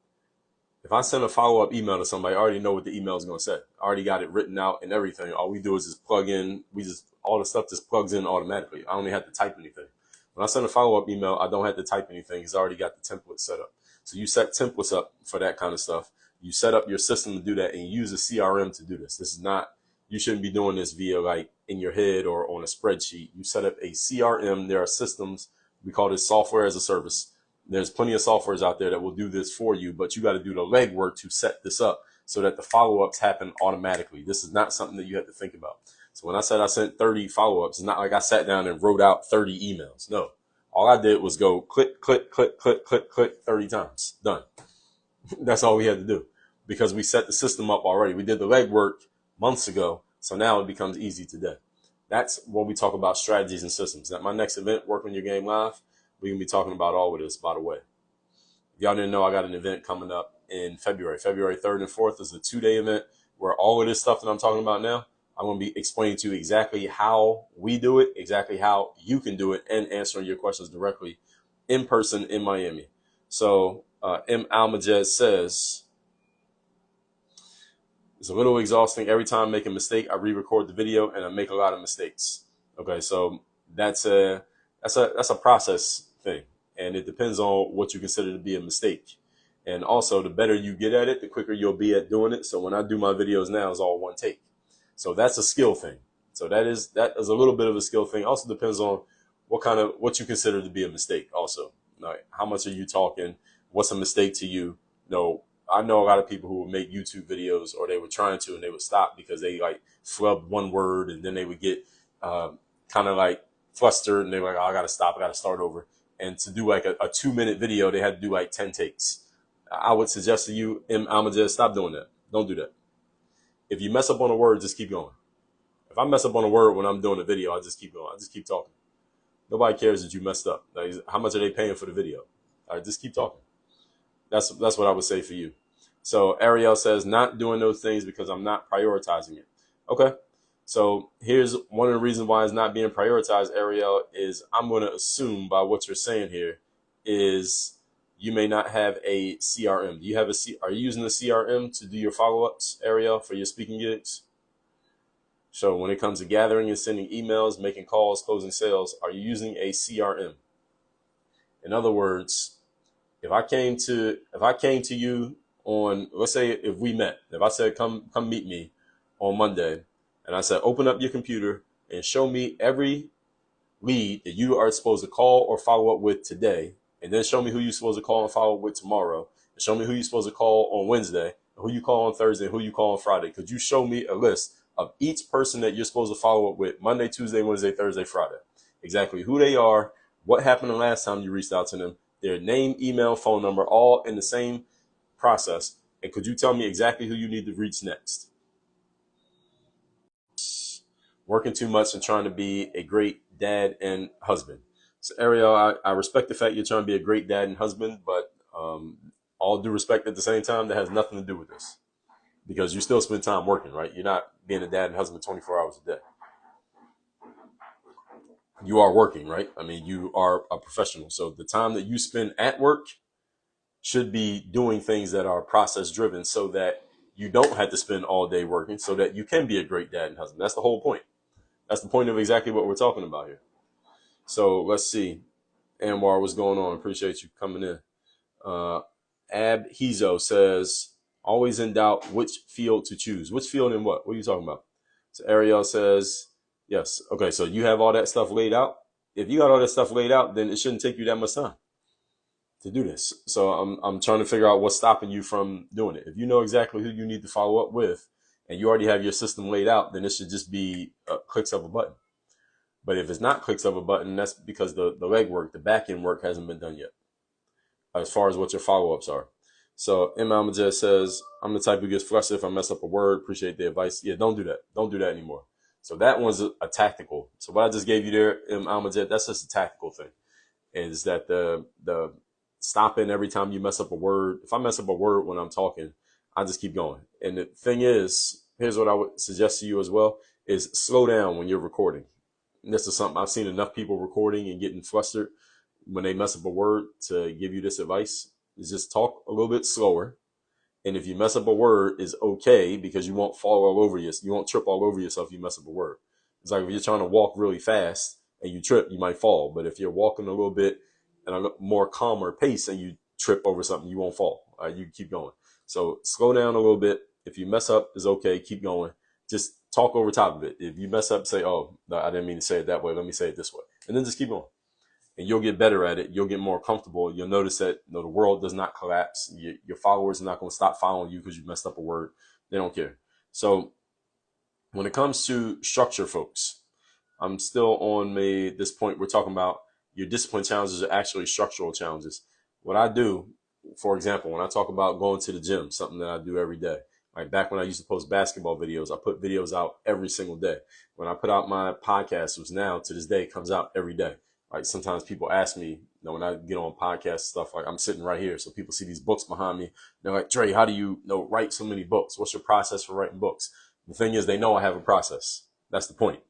if I send a follow-up email to somebody, I already know what the email is going to say. I already got it written out and everything. All we do is just plug in. All the stuff just plugs in automatically. I only have to type anything. When I send a follow-up email, I don't have to type anything. It's already got the template set up. So you set templates up for that kind of stuff. You set up your system to do that, and you use a CRM to do this. This is not, you shouldn't be doing this via like in your head or on a spreadsheet. You set up a CRM. There are systems. We call this software as a service. There's plenty of softwares out there that will do this for you, but you got to do the legwork to set this up so that the follow-ups happen automatically. This is not something that you have to think about. So when I said I sent 30 follow-ups, it's not like I sat down and wrote out 30 emails. No, all I did was go click, click, click, click, click, click 30 times. Done. That's all we had to do because we set the system up already. We did the legwork months ago, so now it becomes easy today. That's when we talk about strategies and systems. At my next event, Work on Your Game Live, we're going to be talking about all of this, by the way. If y'all didn't know, I got an event coming up in February. February 3rd and 4th is a 2-day event where all of this stuff that I'm talking about now, I'm going to be explaining to you exactly how we do it, exactly how you can do it, and answering your questions directly in person in Miami. So M. Almajed says, it's a little exhausting. Every time I make a mistake, I re-record the video and I make a lot of mistakes. Okay, so that's a process thing. And it depends on what you consider to be a mistake. And also, the better you get at it, the quicker you'll be at doing it. So when I do my videos now, it's all one take. So that's a skill thing. So that is a little bit of a skill thing. Also depends on what you consider to be a mistake. Also, like, how much are you talking? What's a mistake to you? No, I know a lot of people who would make YouTube videos, or they were trying to, and they would stop because they like flubbed one word, and then they would get kind of like flustered, and they were like, oh, I got to stop, I got to start over. And to do like a 2-minute video, they had to do like 10 takes. I would suggest to you, Almajed, stop doing that. Don't do that. If you mess up on a word, just keep going. If I mess up on a word when I'm doing a video, I just keep going. I just keep talking. Nobody cares that you messed up. Like, how much are they paying for the video? All right, just keep talking. That's what I would say for you. So Ariel says, not doing those things because I'm not prioritizing it. Okay. So here's one of the reasons why it's not being prioritized, Ariel, is I'm going to assume by what you're saying here is you may not have a CRM. Do you have are you using the CRM to do your follow-ups, Ariel, for your speaking gigs? So when it comes to gathering and sending emails, making calls, closing sales, are you using a CRM? In other words, if I came to you on, let's say if we met, if I said, come meet me on Monday, and I said, open up your computer and show me every lead that you are supposed to call or follow up with today, and then show me who you're supposed to call and follow up with tomorrow, and show me who you're supposed to call on Wednesday, who you call on Thursday, and who you call on Friday. Could you show me a list of each person that you're supposed to follow up with Monday, Tuesday, Wednesday, Thursday, Friday? Exactly who they are, what happened the last time you reached out to them, their name, email, phone number, all in the same process. And could you tell me exactly who you need to reach next? Working too much and trying to be a great dad and husband. So Ariel, I respect the fact you're trying to be a great dad and husband, but all due respect at the same time, that has nothing to do with this, because you still spend time working, right? You're not being a dad and husband 24 hours a day. You are working, right? I mean, you are a professional. So the time that you spend at work should be doing things that are process driven, so that you don't have to spend all day working, so that you can be a great dad and husband. That's the whole point. That's the point of exactly what we're talking about here. So let's see. Anwar, what's going on? Appreciate you coming in. Ab Hizo says, always in doubt which field to choose. Which field and what? What are you talking about? So Ariel says, yes. Okay, so you have all that stuff laid out. If you got all that stuff laid out, then it shouldn't take you that much time to do this. So I'm trying to figure out what's stopping you from doing it. If you know exactly who you need to follow up with, and you already have your system laid out, then it should just be clicks of a button. But if it's not clicks of a button, that's because the legwork, the back end work hasn't been done yet, as far as what your follow-ups are. So M. Almajed says, I'm the type who gets flustered if I mess up a word. Appreciate the advice. Yeah, don't do that. Don't do that anymore. So that one's a tactical. So what I just gave you there, M. Almajed, that's just a tactical thing. Is that the stopping every time you mess up a word. If I mess up a word when I'm talking, I just keep going. And the thing is, here's what I would suggest to you as well, is slow down when you're recording. And this is something I've seen enough people recording and getting flustered when they mess up a word to give you this advice, is just talk a little bit slower. And if you mess up a word, is okay, because you won't fall all over you. You won't trip all over yourself if you mess up a word. It's like if you're trying to walk really fast and you trip, you might fall. But if you're walking a little bit at a more calmer pace and you trip over something, you won't fall. You keep going. So slow down a little bit. If you mess up, is okay. Keep going. Just talk over top of it. If you mess up, say, oh, no, I didn't mean to say it that way. Let me say it this way. And then just keep going. And you'll get better at it. You'll get more comfortable. You'll notice that the world does not collapse. Your followers are not going to stop following you because you messed up a word. They don't care. So when it comes to structure, folks, I'm still on this point. We're talking about your discipline challenges are actually structural challenges. What I do, for example, when I talk about going to the gym, something that I do every day. Like back when I used to post basketball videos, I put videos out every single day. When I put out my podcast, which now to this day comes out every day. Like sometimes people ask me, when I get on podcast stuff, like I'm sitting right here. So people see these books behind me. They're like, Dre, how do you write so many books? What's your process for writing books? The thing is, they know I have a process. That's the point.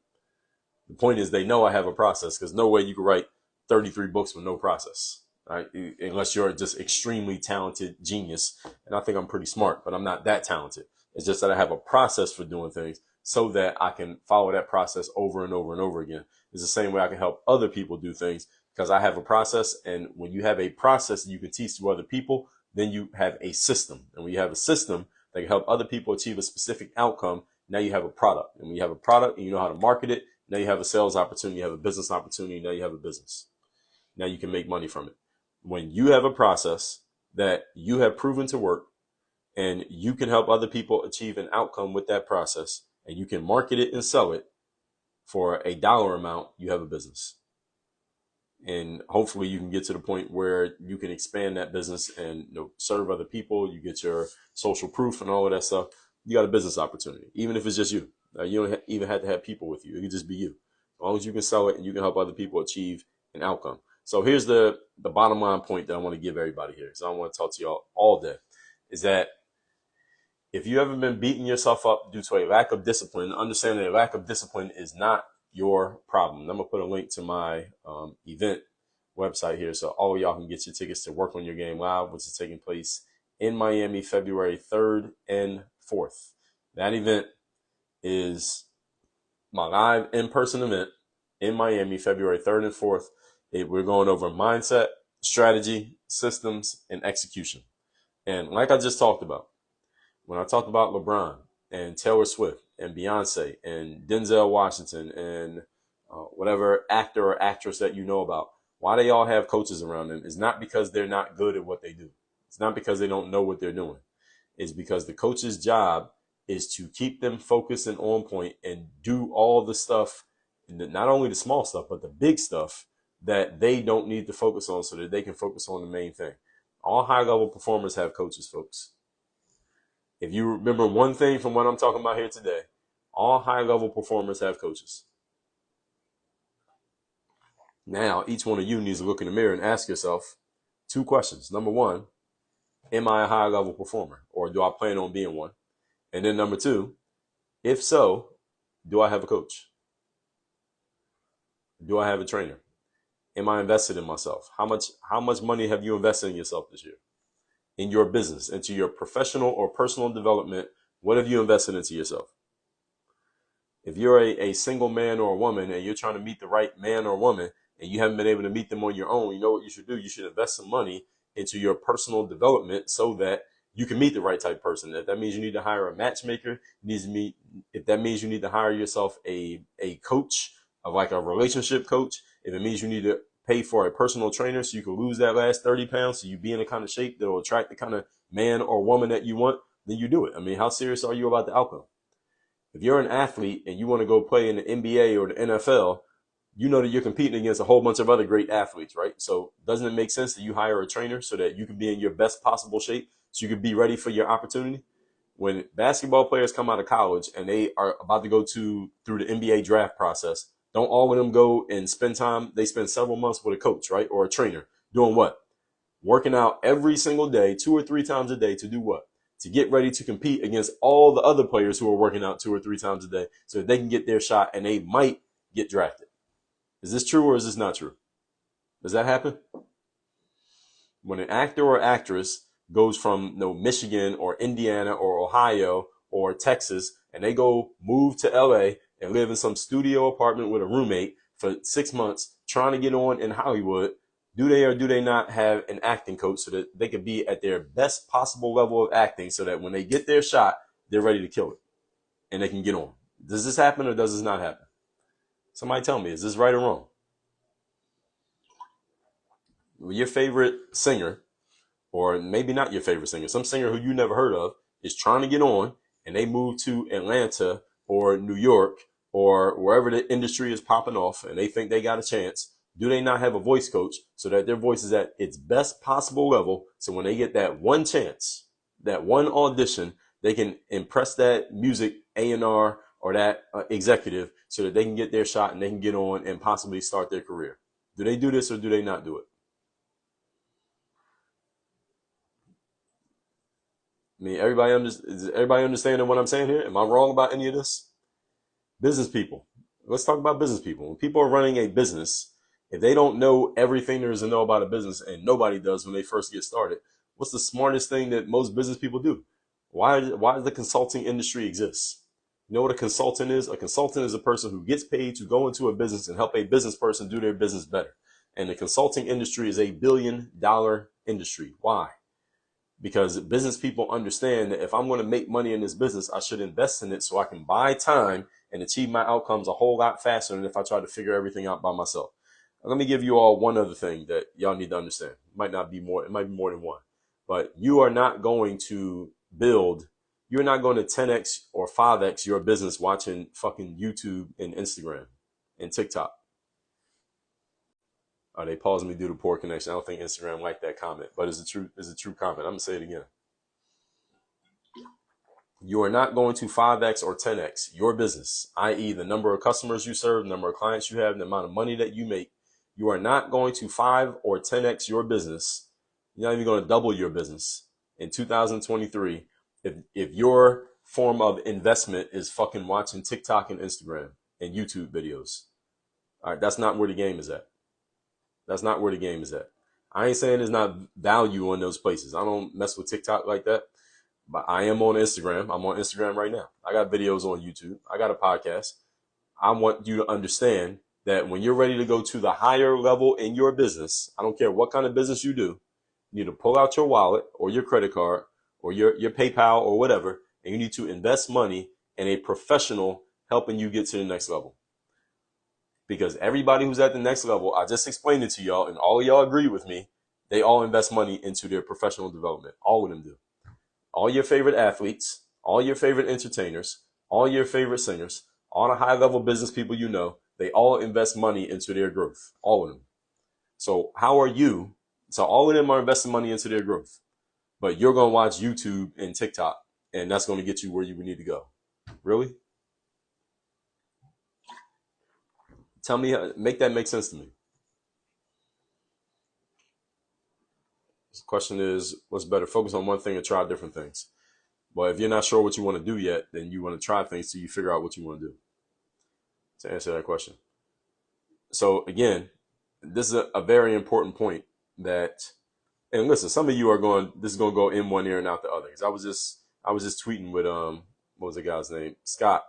The point is they know I have a process, because no way you can write 33 books with no process. Right? Unless you're just extremely talented genius. And I think I'm pretty smart, but I'm not that talented. It's just that I have a process for doing things so that I can follow that process over and over and over again. It's the same way I can help other people do things, because I have a process. And when you have a process that you can teach to other people, then you have a system. And when you have a system that can help other people achieve a specific outcome, now you have a product. And when you have a product and you know how to market it, now you have a sales opportunity, you have a business opportunity, now you have a business. Now you can make money from it. When you have a process that you have proven to work, and you can help other people achieve an outcome with that process, and you can market it and sell it for a dollar amount, you have a business. And hopefully you can get to the point where you can expand that business and serve other people. You get your social proof and all of that stuff. You got a business opportunity, even if it's just you. You don't even have to have people with you. It can just be you. As long as you can sell it and you can help other people achieve an outcome. So here's the bottom line point that I want to give everybody here, because I want to talk to y'all all day, is that if you haven't been beating yourself up due to a lack of discipline, understand that a lack of discipline is not your problem. I'm going to put a link to my event website here, so all of y'all can get your tickets to Work on Your Game Live, which is taking place in Miami, February 3rd and 4th. That event is my live in-person event in Miami, February 3rd and 4th. We're going over mindset, strategy, systems, and execution. And like I just talked about, when I talked about LeBron and Taylor Swift and Beyonce and Denzel Washington and whatever actor or actress that you know about, why they all have coaches around them is not because they're not good at what they do. It's not because they don't know what they're doing. It's because the coach's job is to keep them focused and on point and do all the stuff, not only the small stuff, but the big stuff that they don't need to focus on so that they can focus on the main thing. All high-level performers have coaches, folks. If you remember one thing from what I'm talking about here today, all high-level performers have coaches. Now, each one of you needs to look in the mirror and ask yourself 2 questions. Number 1, am I a high-level performer, or do I plan on being one? And then number 2, if so, do I have a coach? Do I have a trainer? Am I invested in myself? How much money have you invested in yourself this year? In your business, into your professional or personal development, what have you invested into yourself? If you're a single man or a woman and you're trying to meet the right man or woman and you haven't been able to meet them on your own, you know what you should do? You should invest some money into your personal development so that you can meet the right type of person. If that means you need to hire a matchmaker, if that means you need to hire yourself a coach, like a relationship coach, if it means you need to pay for a personal trainer so you can lose that last 30 pounds so you be in the kind of shape that will attract the kind of man or woman that you want, then you do it. I mean, how serious are you about the outcome? If you're an athlete and you want to go play in the NBA or the NFL, you know that you're competing against a whole bunch of other great athletes, right? So doesn't it make sense that you hire a trainer so that you can be in your best possible shape so you can be ready for your opportunity? When basketball players come out of college and they are about to go through the NBA draft process, don't all of them go and spend time? They spend several months with a coach, right? Or a trainer. Doing what? Working out every single day, 2 or 3 times a day to do what? To get ready to compete against all the other players who are working out 2 or 3 times a day so that they can get their shot and they might get drafted. Is this true or is this not true? Does that happen? When an actor or actress goes from Michigan or Indiana or Ohio or Texas and they go move to LA and live in some studio apartment with a roommate for 6 months trying to get on in Hollywood, do they or do they not have an acting coach so that they can be at their best possible level of acting so that when they get their shot, they're ready to kill it and they can get on? Does this happen or does this not happen? Somebody tell me, is this right or wrong? Your favorite singer, or maybe not your favorite singer, some singer who you never heard of is trying to get on and they move to Atlanta or New York or wherever the industry is popping off and they think they got a chance. Do they not have a voice coach so that their voice is at its best possible level so when they get that one chance, that one audition, they can impress that music A&R or that executive so that they can get their shot and they can get on and possibly start their career? Do they do this or do they not do it? I mean, is everybody understanding what I'm saying here? Am I wrong about any of this? Business people. Let's talk about business people. When people are running a business, if they don't know everything there is to know about a business, and nobody does when they first get started, what's the smartest thing that most business people do? Why does the consulting industry exist? You know what a consultant is? A consultant is a person who gets paid to go into a business and help a business person do their business better. And the consulting industry is a $1 billion industry. Why? Because business people understand that if I'm going to make money in this business, I should invest in it so I can buy time and achieve my outcomes a whole lot faster than if I try to figure everything out by myself. Let me give you all one other thing that y'all need to understand. It might be more than one, but you're not going to 10x or 5x your business watching fucking YouTube and Instagram and TikTok. They paused me due to poor connection. I don't think Instagram liked that comment, but it's a true comment. I'm gonna say it again. You are not going to 5x or 10x your business, i.e. the number of customers you serve, the number of clients you have, the amount of money that you make. You are not going to 5 or 10x your business. You're not even going to double your business in 2023 if your form of investment is fucking watching TikTok and Instagram and YouTube videos. All right, that's not where the game is at. That's not where the game is at. I ain't saying there's not value on those places. I don't mess with TikTok like that, but I am on Instagram. I'm on Instagram right now. I got videos on YouTube. I got a podcast. I want you to understand that when you're ready to go to the higher level in your business, I don't care what kind of business you do, you need to pull out your wallet or your credit card or your PayPal or whatever, and you need to invest money in a professional helping you get to the next level. Because everybody who's at the next level, I just explained it to y'all, and all of y'all agree with me they all invest money into their professional development. All of them do. All your favorite athletes, all your favorite entertainers, all your favorite singers, all the high level business people you know, they all invest money into their growth. All of them. So how are you? So all of them are investing money into their growth, but you're going to watch YouTube and TikTok, and that's going to get you where you need to go. Really? Tell me, make that make sense to me. The question is, what's better, focus on one thing or try different things? Well, if you're not sure what you want to do yet, then you want to try things till you figure out what you want to do. To answer that question. So again, this is a very important point that, and listen, some of you are going, this is going to go in one ear and out the other. Because I was just tweeting with, what was the guy's name? Scott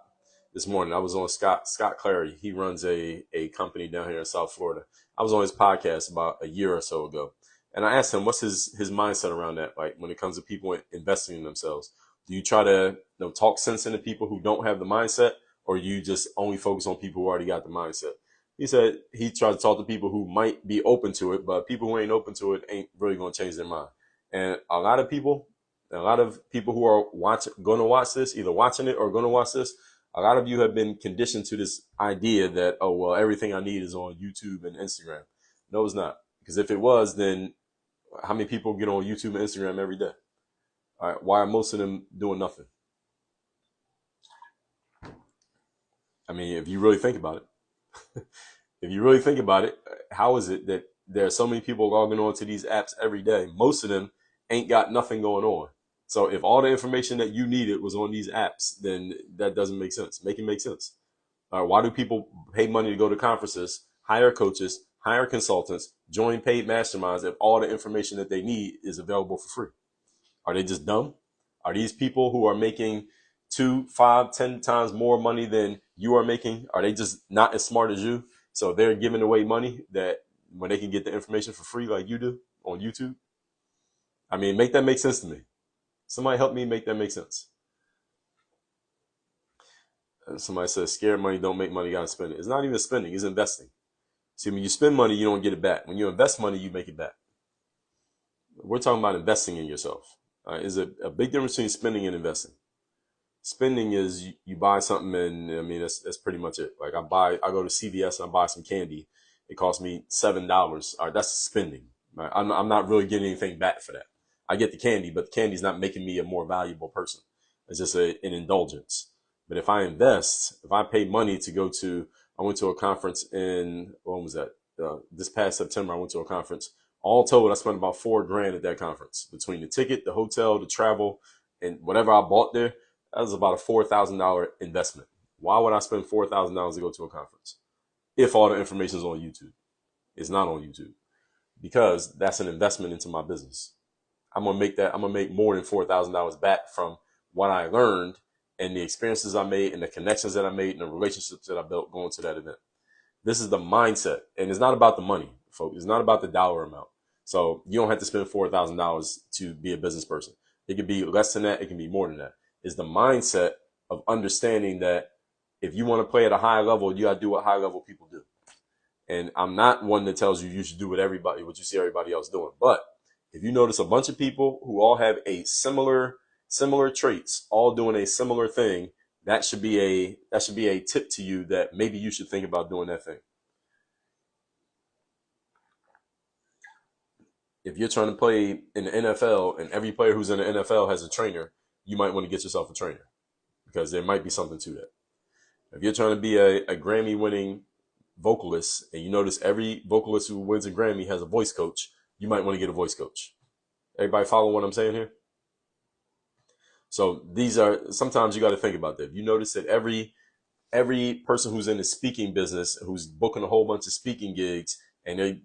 this morning. I was on Scott Clary. He runs a company down here in South Florida. I was on his podcast about a year or so ago. And I asked him, what's his mindset around that? Like when it comes to people investing in themselves, do you try to talk sense into people who don't have the mindset, or you just only focus on people who already got the mindset? He said he tries to talk to people who might be open to it, but people who ain't open to it ain't really going to change their mind. And a lot of people who are going to watch this, either watching it or going to watch this, a lot of you have been conditioned to this idea that, oh, well, everything I need is on YouTube and Instagram. No, it's not. Because if it was, then how many people get on YouTube and Instagram every day? All right, why are most of them doing nothing? I mean, if you really think about it, how is it that there are so many people logging on to these apps every day? Most of them ain't got nothing going on. So if all the information that you needed was on these apps, then that doesn't make sense. Make it make sense. Why do people pay money to go to conferences, hire coaches, hire consultants, join paid masterminds if all the information that they need is available for free? Are they just dumb? Are these people who are making 2, 5, 10 times more money than you are making, are they just not as smart as you? So they're giving away money that when they can get the information for free like you do on YouTube? I mean, make that make sense to me. Somebody help me make that make sense. Somebody says scared money don't make money, gotta spend it. It's not even spending, it's investing. See, when you spend money, you don't get it back. When you invest money, you make it back. We're talking about investing in yourself. Is a big difference between spending and investing. Spending is you buy something, and I mean that's pretty much it. Like I go to CVS and I buy some candy. It costs me $7. All right, that's spending. Right? I'm not really getting anything back for that. I get the candy, but the candy's not making me a more valuable person. It's just an indulgence. But if I invest, if I pay money to go to, I went to a conference in, when was that? This past September, I went to a conference. All told, I spent about $4,000 at that conference between the ticket, the hotel, the travel, and whatever I bought there. That was about a $4,000 investment. Why would I spend $4,000 to go to a conference if all the information is on YouTube? It's not on YouTube because that's an investment into my business. I'm gonna make more than $4,000 back from what I learned and the experiences I made and the connections that I made and the relationships that I built going to that event. This is the mindset, and it's not about the money, folks. It's not about the dollar amount. So you don't have to spend $4,000 to be a business person. It could be less than that. It can be more than that. It's the mindset of understanding that if you want to play at a high level, you got to do what high level people do. And I'm not one that tells you should do what you see everybody else doing. But if you notice a bunch of people who all have a similar traits, all doing a similar thing, that should be a tip to you that maybe you should think about doing that thing. If you're trying to play in the NFL and every player who's in the NFL has a trainer, you might want to get yourself a trainer because there might be something to that. If you're trying to be a Grammy winning vocalist and you notice every vocalist who wins a Grammy has a voice coach, you might want to get a voice coach. Everybody follow what I'm saying here? So sometimes you got to think about that. You notice that every person who's in the speaking business, who's booking a whole bunch of speaking gigs and they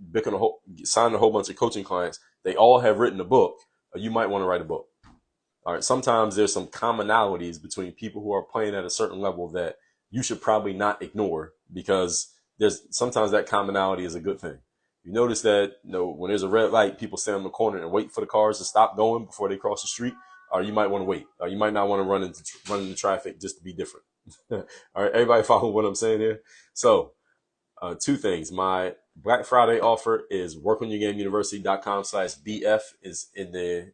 signing a whole bunch of coaching clients, they all have written a book. You might want to write a book. All right. Sometimes there's some commonalities between people who are playing at a certain level that you should probably not ignore because sometimes that commonality is a good thing. You notice that when there's a red light, people stand on the corner and wait for the cars to stop going before they cross the street. Or you might want to wait. Or you might not want to run into traffic just to be different. All right, everybody follow what I'm saying here? So, two things. My Black Friday offer is workonyourgameuniversity.com/BF is in the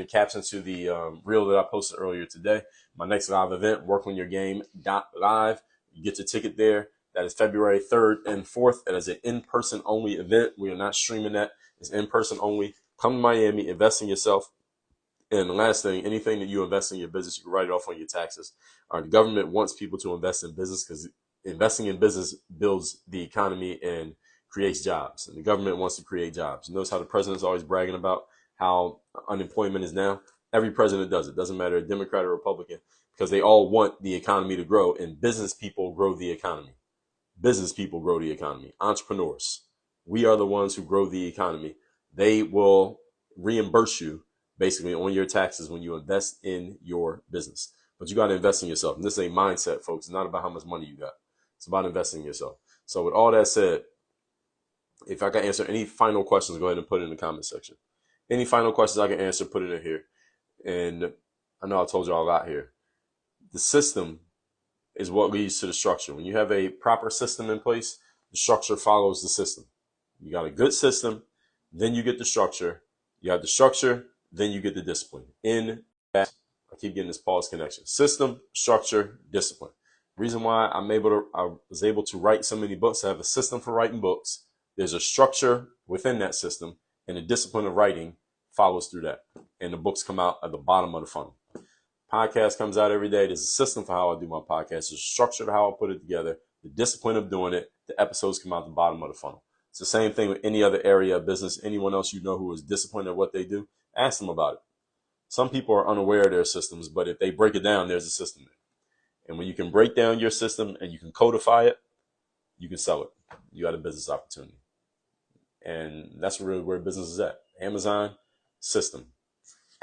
caption to the reel that I posted earlier today. My next live event, workonyourgame.live. You get your ticket there. That is February 3rd and 4th. That is an in-person only event. We are not streaming that. It's in-person only. Come to Miami, invest in yourself. And the last thing, anything that you invest in your business, you can write it off on your taxes. The government wants people to invest in business because investing in business builds the economy and creates jobs. And the government wants to create jobs. You notice how the president's always bragging about how unemployment is now? Every president does it. Doesn't matter a Democrat or Republican, because they all want the economy to grow, and business people grow the economy. Business people grow the economy. Entrepreneurs. We are the ones who grow the economy. They will reimburse you basically on your taxes when you invest in your business. But you got to invest in yourself. And this is a mindset, folks. It's not about how much money you got. It's about investing in yourself. So with all that said, if I can answer any final questions, go ahead and put it in the comment section. Any final questions I can answer, put it in here. And I know I told you all a lot here. The system is what leads to the structure. When you have a proper system in place, the structure follows the system. You got a good system, then you get the structure. You have the structure, then you get the discipline. In that, I keep getting this pause connection. System, structure, discipline. Reason why I was able to write so many books, I have a system for writing books. There's a structure within that system, and the discipline of writing follows through that. And the books come out at the bottom of the funnel. Podcast comes out every day. There's a system for how I do my podcast. There's a structure to how I put it together. The discipline of doing it. The episodes come out the bottom of the funnel. It's the same thing with any other area of business. Anyone else you know who is disciplined at what they do, ask them about it. Some people are unaware of their systems, but if they break it down, there's a system there. And when you can break down your system and you can codify it, you can sell it. You got a business opportunity. And that's really where business is at. Amazon, system.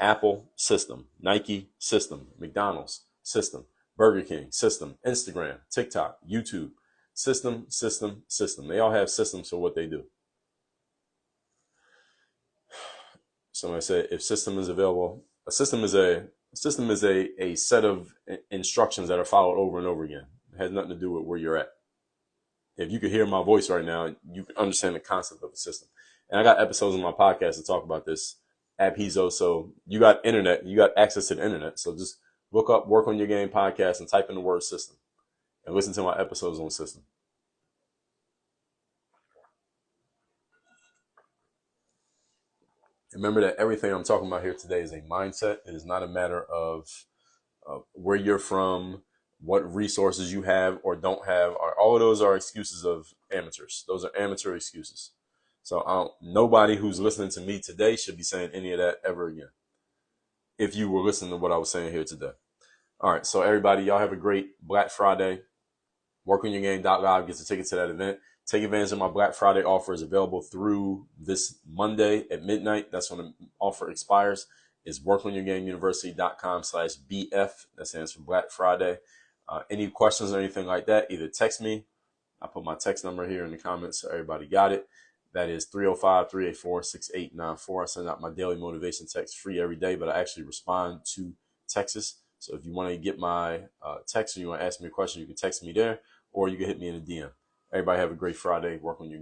Apple, system. Nike, system. McDonald's, system. Burger King, system. Instagram, TikTok, YouTube, system, system, system. They all have systems for what they do. Somebody said, if system is available, a system is a set of instructions that are followed over and over again. It has nothing to do with where you're at. If you could hear my voice right now, you can understand the concept of a system. And I got episodes on my podcast to talk about this at Piso. So you got internet, you got access to the internet. So just look up Work on Your Game podcast and type in the word system and listen to my episodes on system. Remember that everything I'm talking about here today is a mindset. It is not a matter of where you're from, what resources you have or don't have. All of those are excuses of amateurs. Those are amateur excuses. So nobody who's listening to me today should be saying any of that ever again, if you were listening to what I was saying here today. All right, so everybody, y'all have a great Black Friday. Workonyourgame.live gets a ticket to that event. Take advantage of my Black Friday offer. Is available through this Monday at midnight. That's when the offer expires. It's workonyourgameuniversity.com/BF. That stands for Black Friday. Any questions or anything like that, either text me. I put my text number here in the comments so everybody got it. That is 305-384-6894. I send out my daily motivation text free every day, but I actually respond to texts. So if you want to get my text or you want to ask me a question, you can text me there, or you can hit me in a DM. Everybody have a great Friday. Work on your